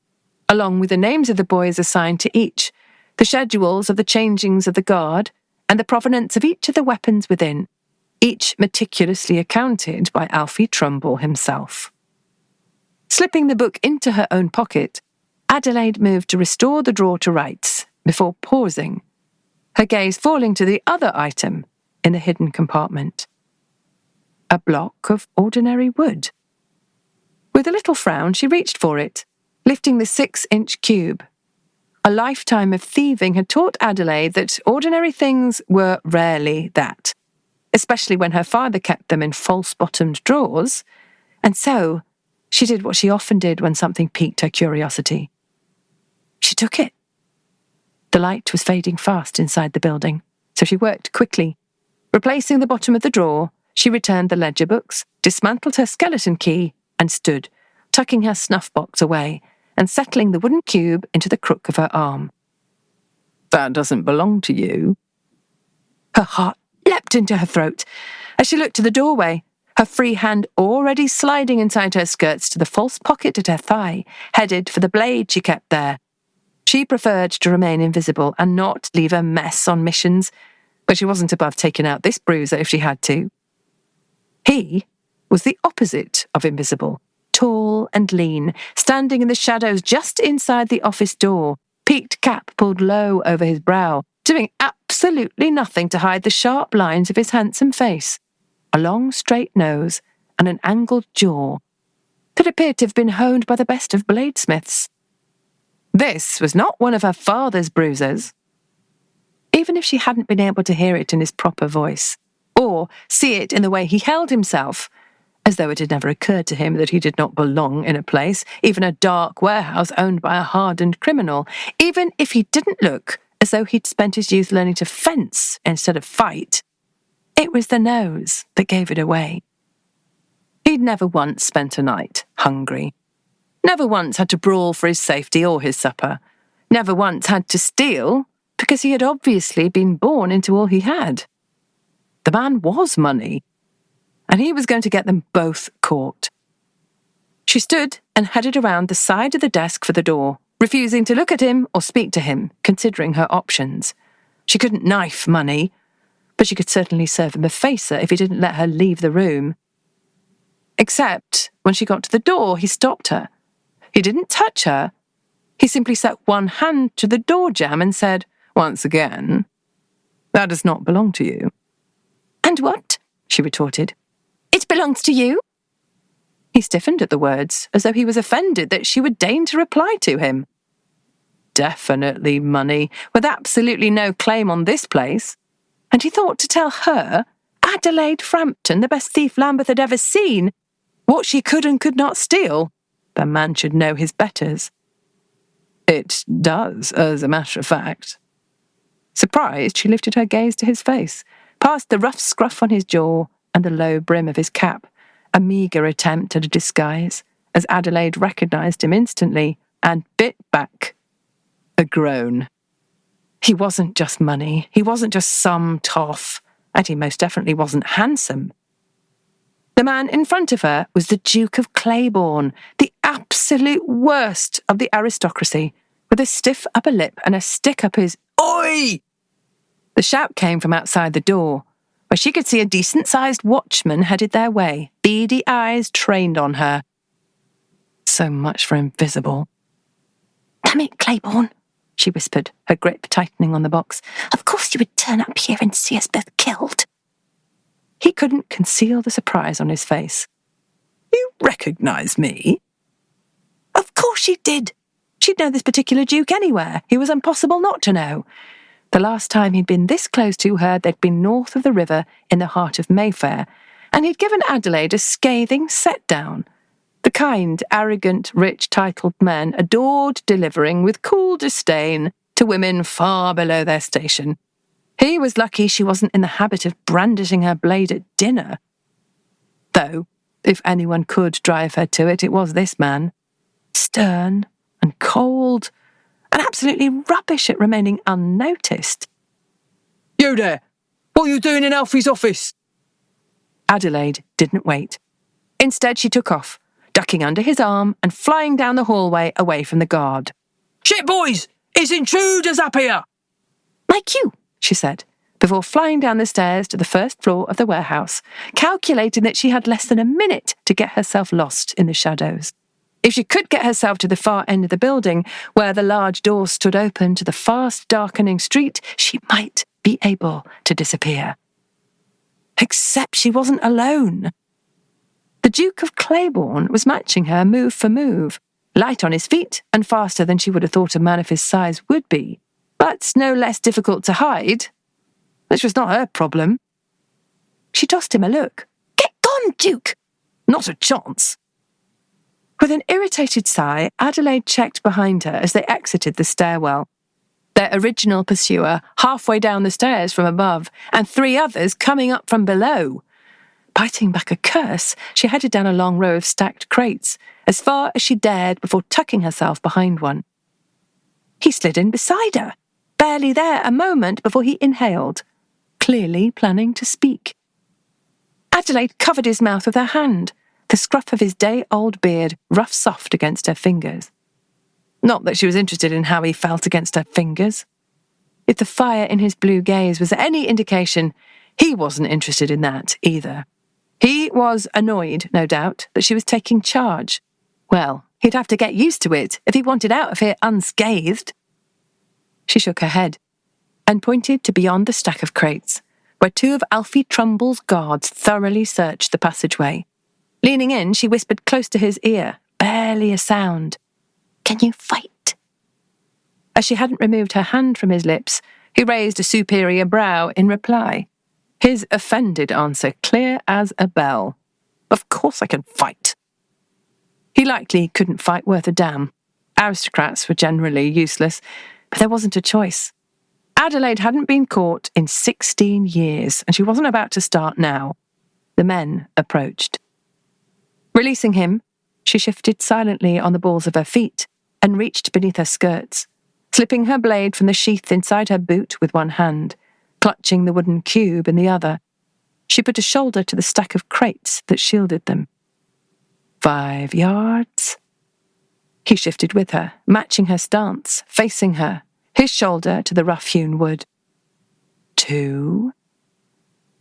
along with the names of the boys assigned to each, the schedules of the changings of the guard, and the provenance of each of the weapons within, each meticulously accounted by Alfie Trumbull himself. Slipping the book into her own pocket, Adelaide moved to restore the drawer to rights before pausing, her gaze falling to the other item in the hidden compartment. A block of ordinary wood. With a little frown, she reached for it, lifting the 6-inch cube. A lifetime of thieving had taught Adelaide that ordinary things were rarely that, especially when her father kept them in false-bottomed drawers, and so she did what she often did when something piqued her curiosity. She took it. The light was fading fast inside the building, so she worked quickly. Replacing the bottom of the drawer, she returned the ledger books, dismantled her skeleton key, and stood, tucking her snuff box away and settling the wooden cube into the crook of her arm. "That doesn't belong to you." Her heart leapt into her throat as she looked to the doorway, her free hand already sliding inside her skirts to the false pocket at her thigh, headed for the blade she kept there. She preferred to remain invisible and not leave a mess on missions, but she wasn't above taking out this bruiser if she had to. He was the opposite of invisible, tall and lean, standing in the shadows just inside the office door, peaked cap pulled low over his brow, doing absolutely nothing to hide the sharp lines of his handsome face, a long straight nose, and an angled jaw that appeared to have been honed by the best of bladesmiths. This was not one of her father's bruises. Even if she hadn't been able to hear it in his proper voice, or see it in the way he held himself, as though it had never occurred to him that he did not belong in a place, even a dark warehouse owned by a hardened criminal, even if he didn't look as though he'd spent his youth learning to fence instead of fight, it was the nose that gave it away. He'd never once spent a night hungry. Never once had to brawl for his safety or his supper. Never once had to steal, because he had obviously been born into all he had. The man was money, and he was going to get them both caught. She stood and headed around the side of the desk for the door, refusing to look at him or speak to him, considering her options. She couldn't knife money, but she could certainly serve him a facer if he didn't let her leave the room. Except when she got to the door, he stopped her. He didn't touch her. He simply set one hand to the door jamb and said, "Once again, that does not belong to you." "And what?" she retorted. "It belongs to you?" He stiffened at the words, as though he was offended that she would deign to reply to him. Definitely money, with absolutely no claim on this place. And he thought to tell her, Adelaide Frampton, the best thief Lambeth had ever seen, what she could and could not steal. The man should know his betters. It does, as a matter of fact. Surprised, she lifted her gaze to his face, past the rough scruff on his jaw and the low brim of his cap, a meagre attempt at a disguise, as Adelaide recognised him instantly and bit back. A groan. He wasn't just money, he wasn't just some toff, and he most definitely wasn't handsome. The man in front of her was the Duke of Claiborne, the absolute worst of the aristocracy, with a stiff upper lip and a stick up his "Oi!" The shout came from outside the door, where she could see a decent-sized watchman headed their way, beady eyes trained on her. So much for invisible. "Damn it, Claiborne," she whispered, her grip tightening on the box. "Of course you would turn up here and see us both killed." He couldn't conceal the surprise on his face. "You recognise me?" Of course she did. She'd know this particular Duke anywhere. He was impossible not to know. The last time he'd been this close to her, they'd been north of the river in the heart of Mayfair, and he'd given Adelaide a scathing set-down. The kind, arrogant, rich, titled men adored delivering with cool disdain to women far below their station. He was lucky she wasn't in the habit of brandishing her blade at dinner. Though, if anyone could drive her to it, it was this man. Stern and cold, and absolutely rubbish at remaining unnoticed. "You there! What are you doing in Alfie's office?" Adelaide didn't wait. Instead, she took off, ducking under his arm and flying down the hallway away from the guard. "Shit, boys! It's intruders up here!" "Like you," she said, before flying down the stairs to the first floor of the warehouse, calculating that she had less than a minute to get herself lost in the shadows. If she could get herself to the far end of the building, where the large door stood open to the fast-darkening street, she might be able to disappear. Except she wasn't alone. The Duke of Claiborne was matching her move for move, light on his feet and faster than she would have thought a man of his size would be, but no less difficult to hide. This was not her problem. She tossed him a look. "Get gone, Duke!" "Not a chance." With an irritated sigh, Adelaide checked behind her as they exited the stairwell. Their original pursuer halfway down the stairs from above, and 3 others coming up from below. Biting back a curse, she headed down a long row of stacked crates, as far as she dared before tucking herself behind one. He slid in beside her, barely there a moment before he inhaled, clearly planning to speak. Adelaide covered his mouth with her hand, the scruff of his day-old beard rough soft against her fingers. Not that she was interested in how he felt against her fingers. If the fire in his blue gaze was any indication, he wasn't interested in that either. He was annoyed, no doubt, that she was taking charge. Well, he'd have to get used to it if he wanted out of here unscathed. She shook her head. and pointed to beyond the stack of crates, where two of Alfie Trumble's guards thoroughly searched the passageway. Leaning in, she whispered close to his ear, barely a sound. "Can you fight?" As she hadn't removed her hand from his lips, he raised a superior brow in reply. His offended answer clear as a bell. "Of course I can fight." He likely couldn't fight worth a damn. Aristocrats were generally useless, but there wasn't a choice. Adelaide hadn't been caught in 16 years, and she wasn't about to start now. The men approached. Releasing him, she shifted silently on the balls of her feet and reached beneath her skirts, slipping her blade from the sheath inside her boot with one hand, clutching the wooden cube in the other. She put a shoulder to the stack of crates that shielded them. 5 yards. He shifted with her, matching her stance, facing her, his shoulder to the rough-hewn wood. 2.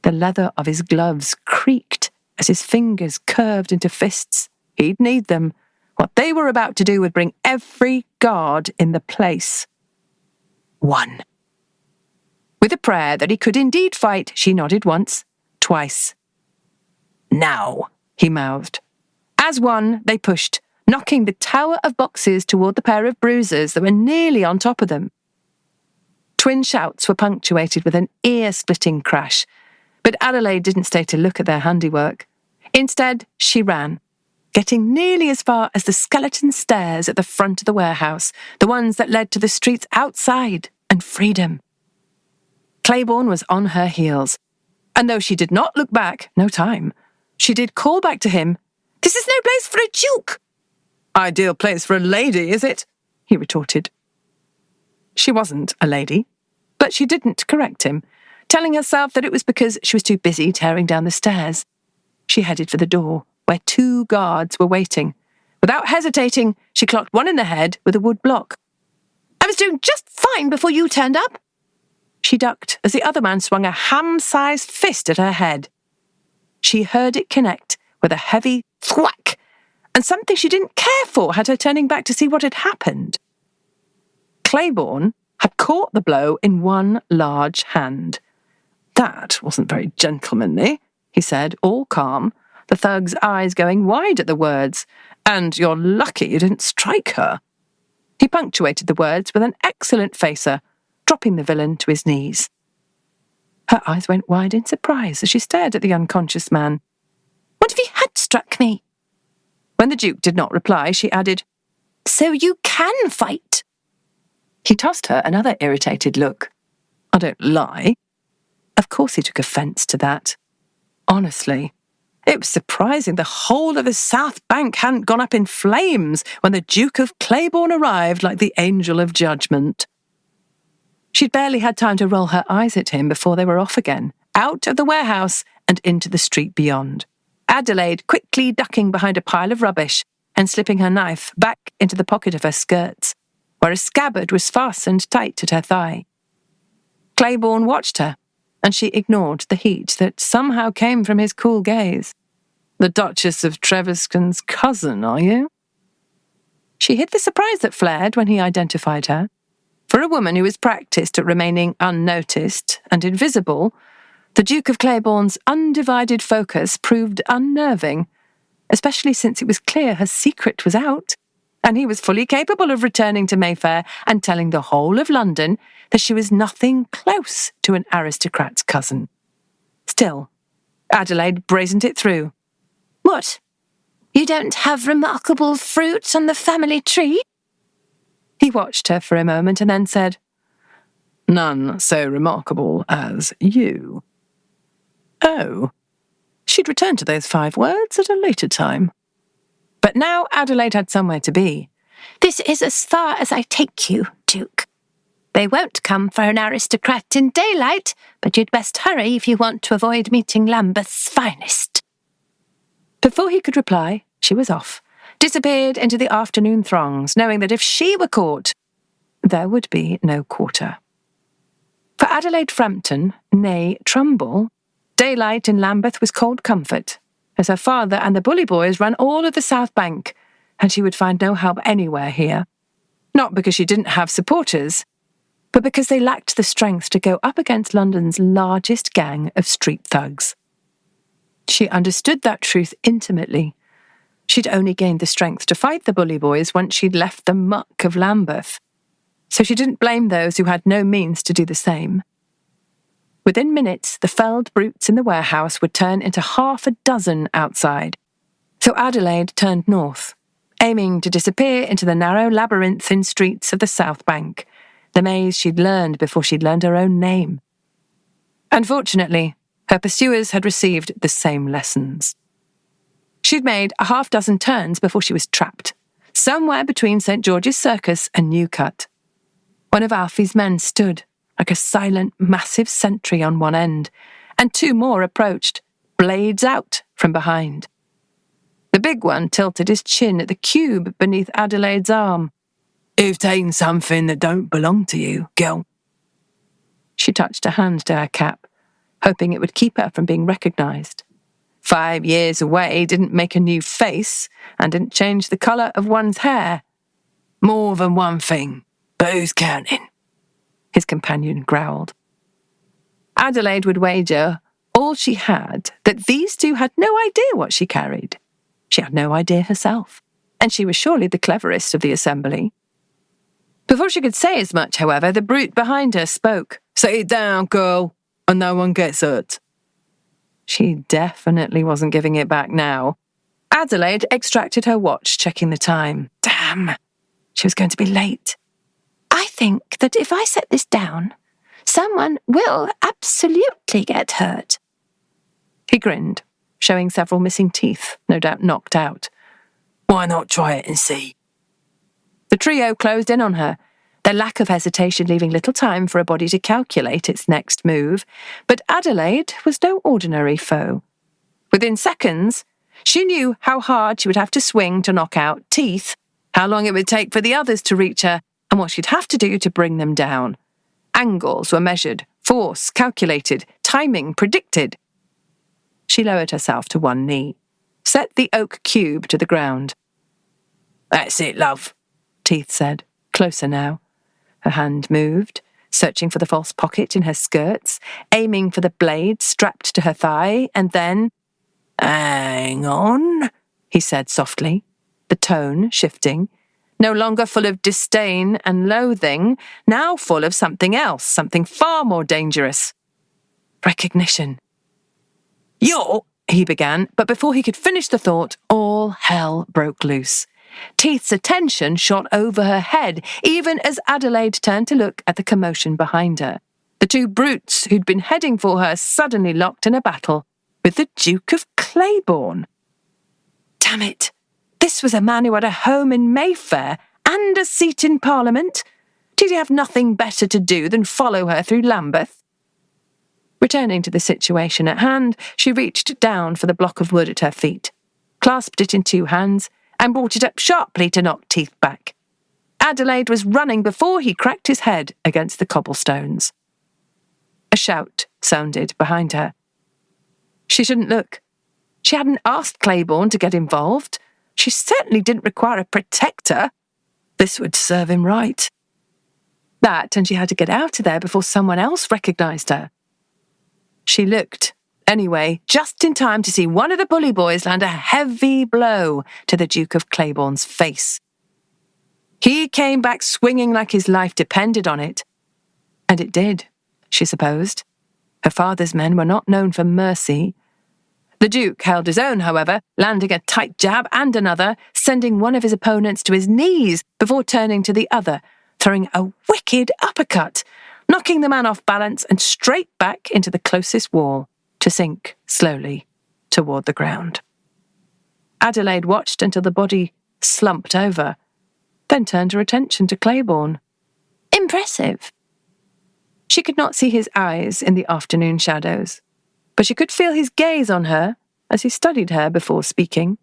The leather of his gloves creaked as his fingers curved into fists. He'd need them. What they were about to do would bring every guard in the place. 1. With a prayer that he could indeed fight, she nodded once, twice. "Now," he mouthed. As one, they pushed, knocking the tower of boxes toward the pair of bruisers that were nearly on top of them. Twin shouts were punctuated with an ear-splitting crash, but Adelaide didn't stay to look at their handiwork. Instead, she ran, getting nearly as far as the skeleton stairs at the front of the warehouse, the ones that led to the streets outside and freedom. Claiborne was on her heels, and though she did not look back, no time, she did call back to him, "This is no place for a duke." "Ideal place for a lady, is it?" he retorted. She wasn't a lady, but she didn't correct him, telling herself that it was because she was too busy tearing down the stairs. She headed for the door, where 2 guards were waiting. Without hesitating, she clocked one in the head with a wood block. "I was doing just fine before you turned up." She ducked as the other man swung a ham-sized fist at her head. She heard it connect with a heavy thwack, and something she didn't care for had her turning back to see what had happened. Claiborne had caught the blow in one large hand. "That wasn't very gentlemanly," he said, all calm, the thug's eyes going wide at the words, "and you're lucky you didn't strike her." He punctuated the words with an excellent facer, dropping the villain to his knees. Her eyes went wide in surprise as she stared at the unconscious man. "What if he had struck me?" When the Duke did not reply, she added, "So you can fight?" He tossed her another irritated look. "I don't lie." Of course he took offence to that. Honestly, it was surprising the whole of the South Bank hadn't gone up in flames when the Duke of Claiborne arrived like the angel of judgment. She'd barely had time to roll her eyes at him before they were off again, out of the warehouse and into the street beyond. Adelaide quickly ducking behind a pile of rubbish and slipping her knife back into the pocket of her skirts, where a scabbard was fastened tight at her thigh. Claiborne watched her, and she ignored the heat that somehow came from his cool gaze. "The Duchess of Treviscan's cousin, are you?" She hid the surprise that flared when he identified her. For a woman who was practiced at remaining unnoticed and invisible, the Duke of Claiborne's undivided focus proved unnerving, especially since it was clear her secret was out, and he was fully capable of returning to Mayfair and telling the whole of London that she was nothing close to an aristocrat's cousin. Still, Adelaide brazened it through. "What? You don't have remarkable fruit on the family tree?" He watched her for a moment and then said, "None so remarkable as you." Oh. She'd return to those 5 words at a later time. But now Adelaide had somewhere to be. "This is as far as I take you, Duke. They won't come for an aristocrat in daylight, but you'd best hurry if you want to avoid meeting Lambeth's finest." Before he could reply, she was off, disappeared into the afternoon throngs, knowing that if she were caught, there would be no quarter. For Adelaide Frampton, née Trumbull, daylight in Lambeth was cold comfort, as her father and the bully boys ran all of the South Bank, and she would find no help anywhere here. Not because she didn't have supporters, but because they lacked the strength to go up against London's largest gang of street thugs. She understood that truth intimately. She'd only gained the strength to fight the bully boys once she'd left the muck of Lambeth, so she didn't blame those who had no means to do the same. Within minutes, the felled brutes in the warehouse would turn into 6 outside, so Adelaide turned north, aiming to disappear into the narrow labyrinthine streets of the South Bank, the maze she'd learned before she'd learned her own name. Unfortunately, her pursuers had received the same lessons. She'd made 6 turns before she was trapped, somewhere between St. George's Circus and Newcut. One of Alfie's men stood, like a silent, massive sentry on one end, and 2 more approached, blades out from behind. The big one tilted his chin at the cube beneath Adelaide's arm. "You've taken something that don't belong to you, girl." She touched a hand to her cap, hoping it would keep her from being recognised. 5 years away didn't make a new face and didn't change the colour of one's hair. "More than one thing, but who's counting?" his companion growled. Adelaide would wager all she had that these 2 had no idea what she carried. She had no idea herself, and she was surely the cleverest of the assembly. Before she could say as much, however, the brute behind her spoke. "Sit it down, girl, and no one gets hurt." She definitely wasn't giving it back now. Adelaide extracted her watch, checking the time. Damn, she was going to be late. "I think that if I set this down, someone will absolutely get hurt." He grinned, showing several missing teeth, no doubt knocked out. "Why not try it and see?" The trio closed in on her, their lack of hesitation leaving little time for a body to calculate its next move, but Adelaide was no ordinary foe. Within seconds, she knew how hard she would have to swing to knock out teeth, how long it would take for the others to reach her, and what she'd have to do to bring them down. Angles were measured, force calculated, timing predicted. She lowered herself to one knee, set the oak cube to the ground. "That's it, love," Teeth said, closer now. Her hand moved, searching for the false pocket in her skirts, aiming for the blade strapped to her thigh, and then... "Hang on," he said softly, the tone shifting, no longer full of disdain and loathing, now full of something else, something far more dangerous. Recognition. He began, but before he could finish the thought, all hell broke loose. Teeth's attention shot over her head, even as Adelaide turned to look at the commotion behind her. The 2 brutes who'd been heading for her suddenly locked in a battle with the Duke of Claiborne. Damn it! This was a man who had a home in Mayfair and a seat in Parliament. Did he have nothing better to do than follow her through Lambeth? Returning to the situation at hand, she reached down for the block of wood at her feet, clasped it in 2 hands, and brought it up sharply to knock Teeth back. Adelaide was running before he cracked his head against the cobblestones. A shout sounded behind her. She shouldn't look. She hadn't asked Claiborne to get involved. She certainly didn't require a protector. This would serve him right. That, and she had to get out of there before someone else recognised her. She looked, anyway, just in time to see one of the bully boys land a heavy blow to the Duke of Claiborne's face. He came back swinging like his life depended on it. And it did, she supposed. Her father's men were not known for mercy. The Duke held his own, however, landing a tight jab and another, sending one of his opponents to his knees before turning to the other, throwing a wicked uppercut, knocking the man off balance and straight back into the closest wall, to sink slowly toward the ground. Adelaide watched until the body slumped over, then turned her attention to Claiborne. Impressive. She could not see his eyes in the afternoon shadows, but she could feel his gaze on her as he studied her before speaking.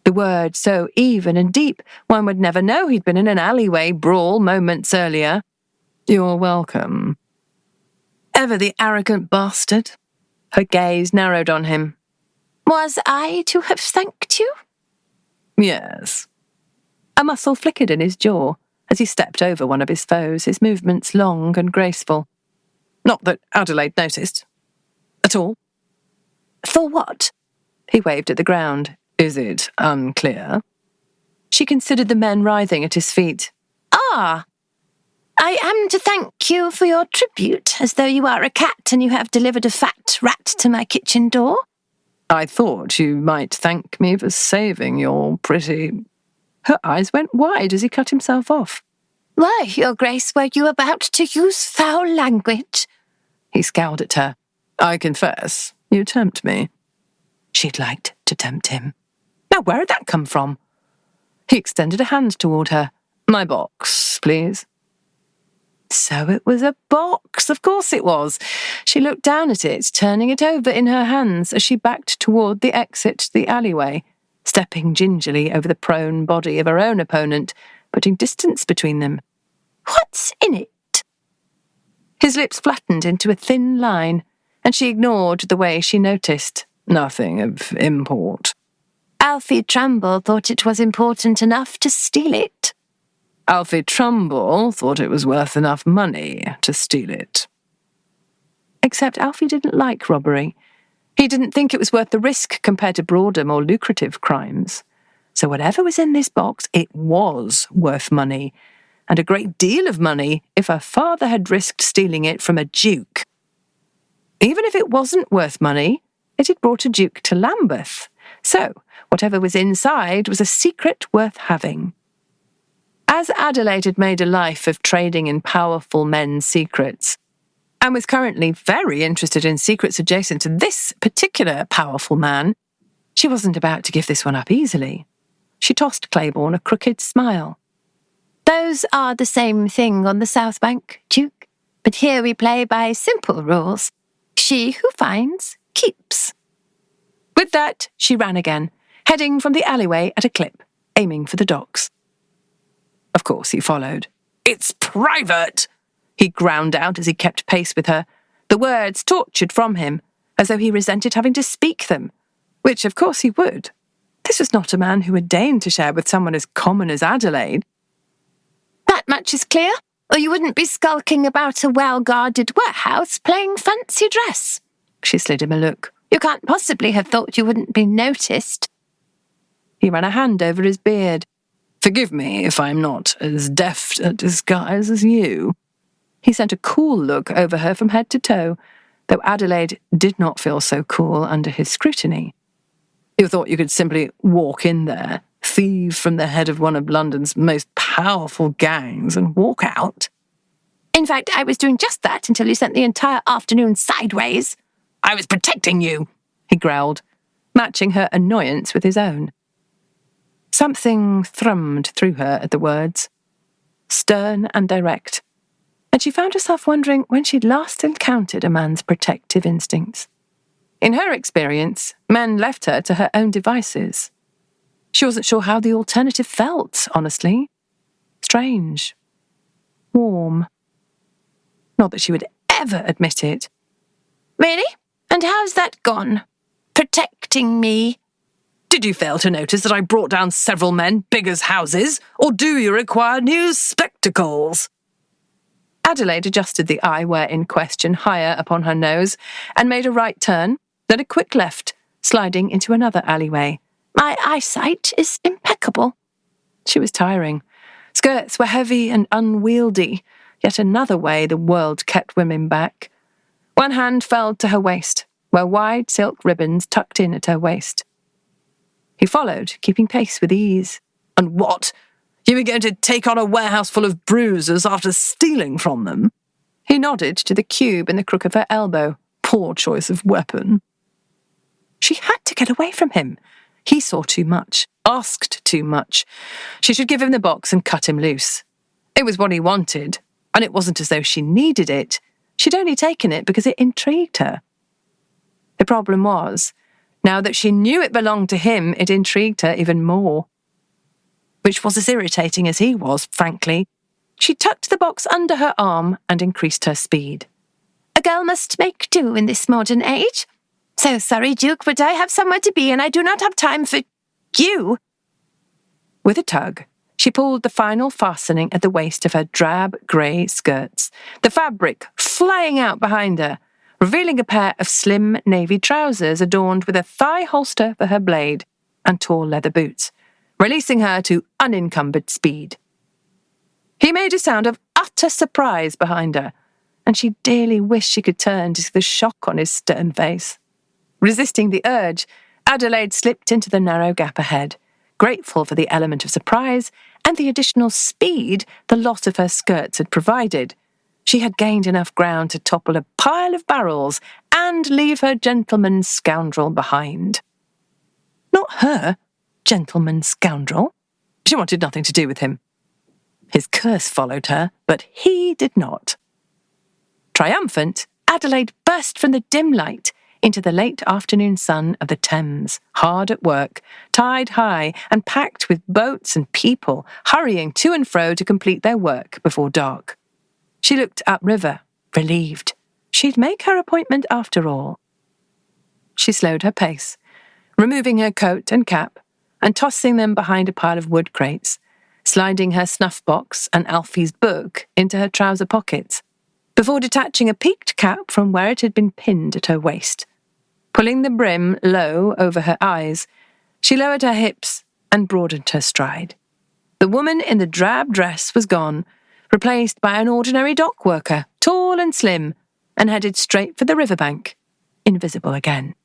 The words so even and deep, one would never know he'd been in an alleyway brawl moments earlier. "You're welcome." Ever the arrogant bastard? Her gaze narrowed on him. "Was I to have thanked you?" "Yes." A muscle flickered in his jaw. as he stepped over one of his foes, his movements long and graceful. Not that Adelaide noticed. At all. For what? He waved at the ground. Is it unclear? She considered the men writhing at his feet. Ah, I am to thank you for your tribute, as though you are a cat and you have delivered a fat rat to my kitchen door. I thought you might thank me for saving your pretty... Her eyes went wide as he cut himself off. Why, Your Grace, were you about to use foul language? He scowled at her. I confess, you tempt me. She'd liked to tempt him. Now, where had that come from? He extended a hand toward her. My box, please. So it was a box, of course it was. She looked down at it, turning it over in her hands as she backed toward the exit to the alleyway, stepping gingerly over the prone body of her own opponent, putting distance between them. What's in it? His lips flattened into a thin line, and she ignored the way she noticed. Nothing of import. Alfie Trumbull thought it was important enough to steal it. Alfie Trumbull thought it was worth enough money to steal it. Except Alfie didn't like robbery. He didn't think it was worth the risk compared to broader, more lucrative crimes. So whatever was in this box, it was worth money, and a great deal of money if her father had risked stealing it from a duke. Even if it wasn't worth money, it had brought a duke to Lambeth. So whatever was inside was a secret worth having. As Adelaide had made a life of trading in powerful men's secrets, and was currently very interested in secrets adjacent to this particular powerful man, she wasn't about to give this one up easily. She tossed Claiborne a crooked smile. Those are the same thing on the South Bank, Duke, but here we play by simple rules. She who finds, keeps. With that, she ran again, heading from the alleyway at a clip, aiming for the docks. Of course, he followed. It's private, he ground out as he kept pace with her, the words tortured from him, as though he resented having to speak them, which of course he would. This was not a man who would deign to share with someone as common as Adelaide. That much is clear, or you wouldn't be skulking about a well-guarded warehouse playing fancy dress. She slid him a look. You can't possibly have thought you wouldn't be noticed. He ran a hand over his beard. Forgive me if I'm not as deft at disguise as you. He sent a cool look over her from head to toe, though Adelaide did not feel so cool under his scrutiny. You thought you could simply walk in there, thieve from the head of one of London's most powerful gangs, and walk out? In fact, I was doing just that until you sent the entire afternoon sideways. I was protecting you, he growled, matching her annoyance with his own. Something thrummed through her at the words, stern and direct, and she found herself wondering when she'd last encountered a man's protective instincts. In her experience, men left her to her own devices. She wasn't sure how the alternative felt, honestly. Strange. Warm. Not that she would ever admit it. Really? And how's that gone? Protecting me? Did you fail to notice that I brought down several men big as houses, or do you require new spectacles? Adelaide adjusted the eyewear in question higher upon her nose and made a right turn, then a quick left, sliding into another alleyway. My eyesight is impeccable. She was tiring. Skirts were heavy and unwieldy, yet another way the world kept women back. One hand fell to her waist, where wide silk ribbons tucked in at her waist. He followed, keeping pace with ease. And what? You were going to take on a warehouse full of bruisers after stealing from them? He nodded to the cube in the crook of her elbow. Poor choice of weapon. She had to get away from him. He saw too much, asked too much. She should give him the box and cut him loose. It was what he wanted, and it wasn't as though she needed it. She'd only taken it because it intrigued her. The problem was, now that she knew it belonged to him, it intrigued her even more. Which was as irritating as he was, frankly. She tucked the box under her arm and increased her speed. A girl must make do in this modern age. So sorry, Duke, but I have somewhere to be and I do not have time for you. With a tug, She pulled the final fastening at the waist of her drab grey skirts, the fabric flying out behind her, revealing a pair of slim navy trousers adorned with a thigh holster for her blade and tall leather boots, releasing her to unencumbered speed. He made a sound of utter surprise behind her, and she dearly wished she could turn to see the shock on his stern face. Resisting the urge, Adelaide slipped into the narrow gap ahead, grateful for the element of surprise and the additional speed the loss of her skirts had provided. She had gained enough ground to topple a pile of barrels and leave her gentleman scoundrel behind. Not her gentleman scoundrel. She wanted nothing to do with him. His curse followed her, but he did not. Triumphant, Adelaide burst from the dim light into the late afternoon sun of the Thames, hard at work, tide high and packed with boats and people hurrying to and fro to complete their work before dark. She looked upriver, relieved. She'd make her appointment after all. She slowed her pace, removing her coat and cap and tossing them behind a pile of wood crates, sliding her snuff box and Alfie's book into her trouser pockets, before detaching a peaked cap from where it had been pinned at her waist. Pulling the brim low over her eyes, she lowered her hips and broadened her stride. The woman in the drab dress was gone, replaced by an ordinary dock worker, tall and slim, and headed straight for the riverbank, invisible again.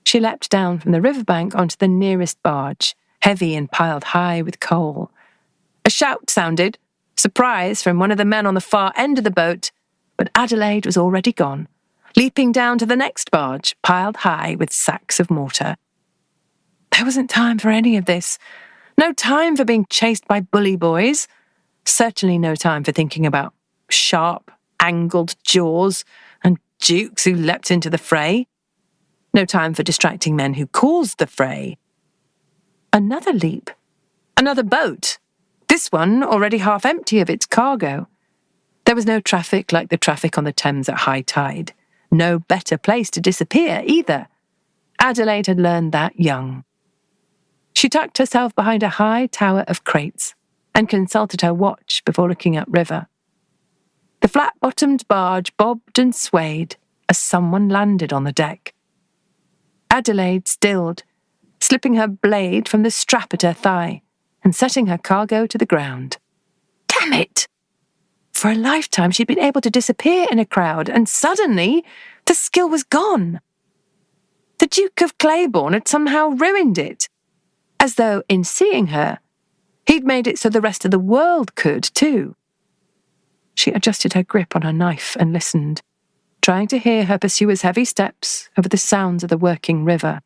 She leapt down from the riverbank onto the nearest barge, heavy and piled high with coal. A shout sounded, surprise from one of the men on the far end of the boat, but Adelaide was already gone, leaping down to the next barge, piled high with sacks of mortar. There wasn't time for any of this. No time for being chased by bully boys. Certainly no time for thinking about sharp, angled jaws and dukes who leapt into the fray. No time for distracting men who caused the fray. Another leap. Another boat. This one already half empty of its cargo. There was no traffic like the traffic on the Thames at high tide. No better place to disappear either. Adelaide had learned that young. She tucked herself behind a high tower of crates and consulted her watch before looking upriver. The flat-bottomed barge bobbed and swayed as someone landed on the deck. Adelaide stilled, slipping her blade from the strap at her thigh and setting her cargo to the ground. Damn it! For a lifetime she'd been able to disappear in a crowd, and suddenly the skill was gone. The Duke of Claiborne had somehow ruined it, as though in seeing her, he'd made it so the rest of the world could too. She adjusted her grip on her knife and listened, trying to hear her pursuer's heavy steps over the sounds of the working river.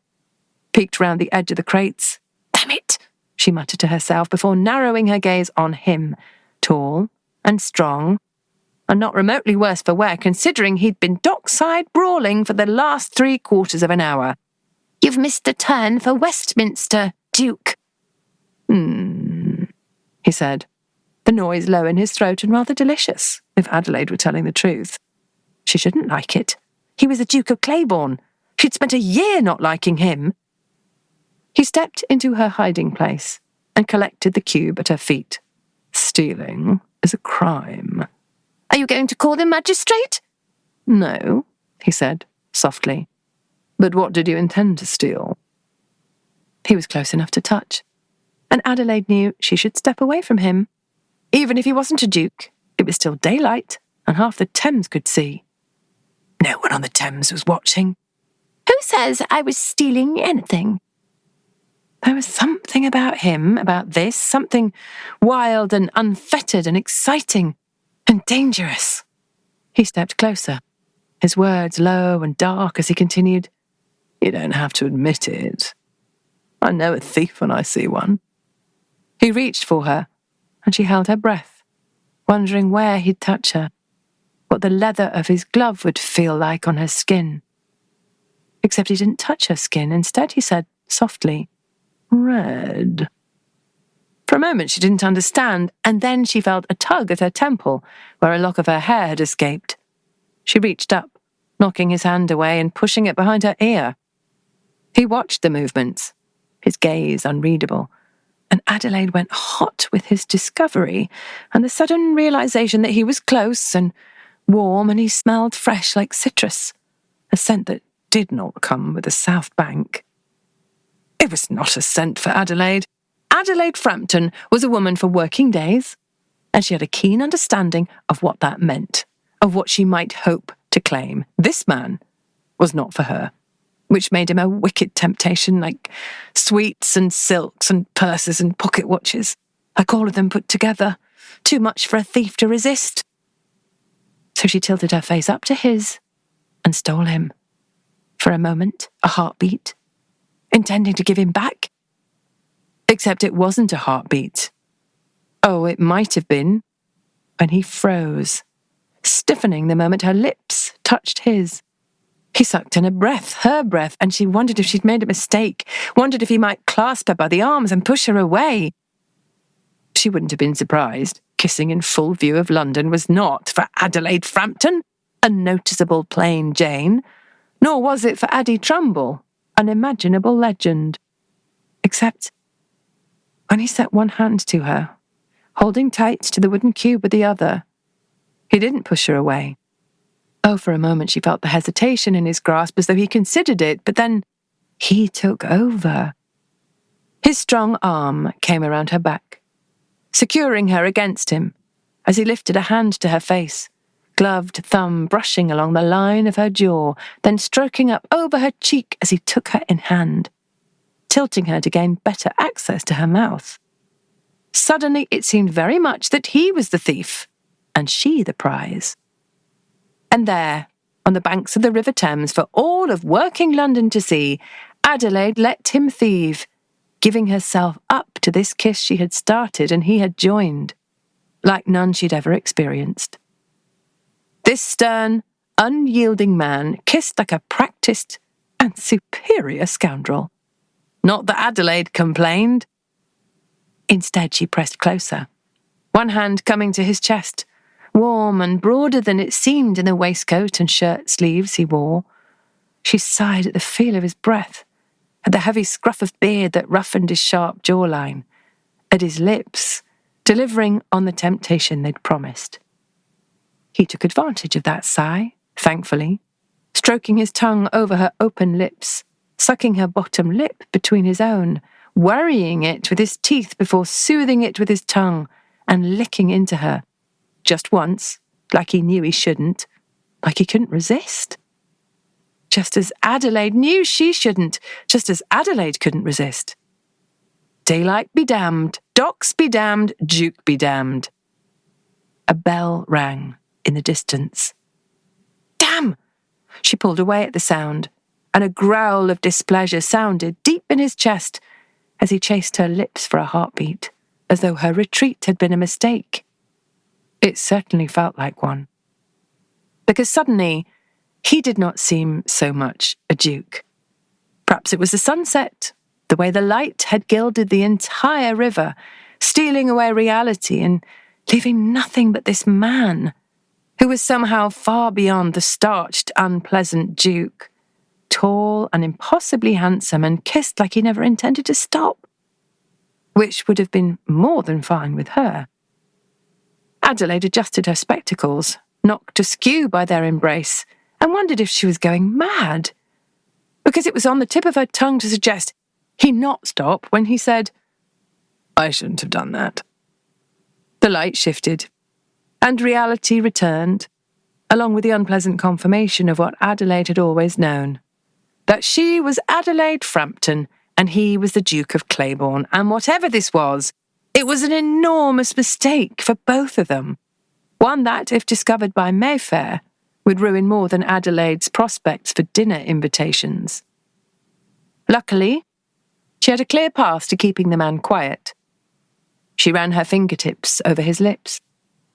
Peeked round the edge of the crates. Damn it, she muttered to herself before narrowing her gaze on him, tall and strong, and not remotely worse for wear considering he'd been dockside brawling for the last 3/4 of an hour. You've missed a turn for Westminster, Duke. He said, the noise low in his throat and rather delicious, if Adelaide were telling the truth. She shouldn't like it. He was the Duke of Claiborne. She'd spent a year not liking him. He stepped into her hiding place and collected the cube at her feet. Stealing is a crime. Are you going to call the magistrate? No, he said, softly. But what did you intend to steal? He was close enough to touch, and Adelaide knew she should step away from him. Even if he wasn't a duke, it was still daylight, and half the Thames could see. No one on the Thames was watching. Who says I was stealing anything? There was something about him, about this, something wild and unfettered and exciting and dangerous. He stepped closer, his words low and dark as he continued, You don't have to admit it. I know a thief when I see one. He reached for her, and she held her breath, wondering where he'd touch her, what the leather of his glove would feel like on her skin. Except he didn't touch her skin. Instead, he said softly, Red. For a moment she didn't understand, and then she felt a tug at her temple, where a lock of her hair had escaped. She reached up, knocking his hand away and pushing it behind her ear. He watched the movements, his gaze unreadable, and Adelaide went hot with his discovery and the sudden realization that he was close and warm and he smelled fresh like citrus, a scent that did not come with the South Bank. It was not a scent for Adelaide. Adelaide Frampton was a woman for working days, and she had a keen understanding of what that meant, of what she might hope to claim. This man was not for her, which made him a wicked temptation, like sweets and silks and purses and pocket watches, like all of them put together. Too much for a thief to resist. So she tilted her face up to his and stole him. For a moment, a heartbeat, intending to give him back. Except it wasn't a heartbeat. Oh, it might have been, when he froze, stiffening the moment her lips touched his. He sucked in a breath, her breath, and she wondered if she'd made a mistake, wondered if he might clasp her by the arms and push her away. She wouldn't have been surprised. Kissing in full view of London was not for Adelaide Frampton, a noticeable plain Jane, nor was it for Addie Trumbull, an imaginable legend. Except when he set one hand to her, holding tight to the wooden cube with the other, he didn't push her away. Oh, for a moment she felt the hesitation in his grasp as though he considered it, but then he took over. His strong arm came around her back, securing her against him as he lifted a hand to her face, gloved thumb brushing along the line of her jaw, then stroking up over her cheek as he took her in hand, tilting her to gain better access to her mouth. Suddenly it seemed very much that he was the thief, and she the prize. And there, on the banks of the River Thames, for all of working London to see, Adelaide let him thieve, giving herself up to this kiss she had started and he had joined, like none she'd ever experienced. This stern, unyielding man kissed like a practiced and superior scoundrel. Not that Adelaide complained. Instead, she pressed closer, one hand coming to his chest, warm and broader than it seemed in the waistcoat and shirt sleeves he wore. She sighed at the feel of his breath, at the heavy scruff of beard that roughened his sharp jawline, at his lips, delivering on the temptation they'd promised. He took advantage of that sigh, thankfully, stroking his tongue over her open lips, sucking her bottom lip between his own, worrying it with his teeth before soothing it with his tongue and licking into her. Just once, like he knew he shouldn't, like he couldn't resist. Just as Adelaide knew she shouldn't, just as Adelaide couldn't resist. Daylight be damned, docks be damned, Duke be damned. A bell rang in the distance. Damn! She pulled away at the sound, and a growl of displeasure sounded deep in his chest as he chased her lips for a heartbeat, as though her retreat had been a mistake. It certainly felt like one. Because suddenly, he did not seem so much a duke. Perhaps it was the sunset, the way the light had gilded the entire river, stealing away reality and leaving nothing but this man, who was somehow far beyond the starched, unpleasant duke, tall and impossibly handsome and kissed like he never intended to stop, which would have been more than fine with her. Adelaide adjusted her spectacles, knocked askew by their embrace, and wondered if she was going mad, because it was on the tip of her tongue to suggest he not stop when he said, "I shouldn't have done that." The light shifted, and reality returned, along with the unpleasant confirmation of what Adelaide had always known, that she was Adelaide Frampton and he was the Duke of Claiborne, and whatever this was, it was an enormous mistake for both of them, one that, if discovered by Mayfair, would ruin more than Adelaide's prospects for dinner invitations. Luckily, she had a clear path to keeping the man quiet. She ran her fingertips over his lips,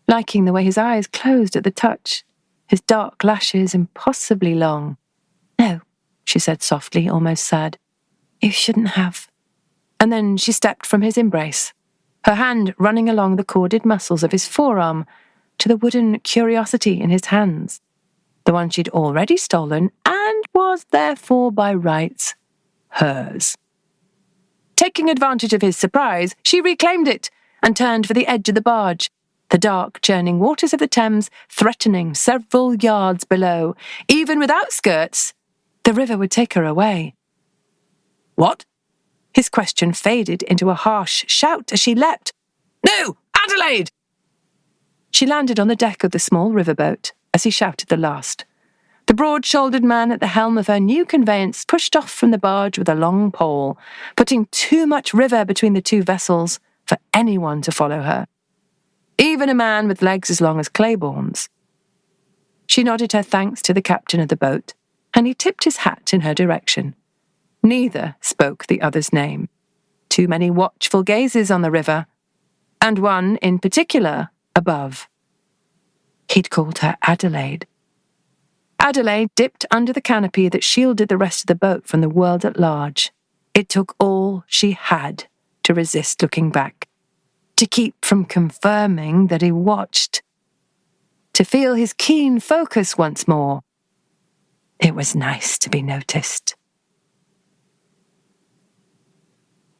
liking the way his eyes closed at the touch, his dark lashes impossibly long. "No," she said softly, almost sad. "You shouldn't have." And then she stepped from his embrace, her hand running along the corded muscles of his forearm to the wooden curiosity in his hands, the one she'd already stolen and was therefore by rights hers. taking advantage of his surprise, she reclaimed it and turned for the edge of the barge, the dark, churning waters of the Thames threatening several yards below. Even without skirts, the river would take her away. "What?" His question faded into a harsh shout as she leapt. "No, Adelaide!" She landed on the deck of the small riverboat as he shouted the last. The broad-shouldered man at the helm of her new conveyance pushed off from the barge with a long pole, putting too much river between the two vessels for anyone to follow her, even a man with legs as long as Claiborne's. She nodded her thanks to the captain of the boat, and he tipped his hat in her direction. Neither spoke the other's name. Too many watchful gazes on the river, and one in particular above. He'd called her Adelaide. Adelaide dipped under the canopy that shielded the rest of the boat from the world at large. It took all she had to resist looking back, to keep from confirming that he watched, to feel his keen focus once more. It was nice to be noticed.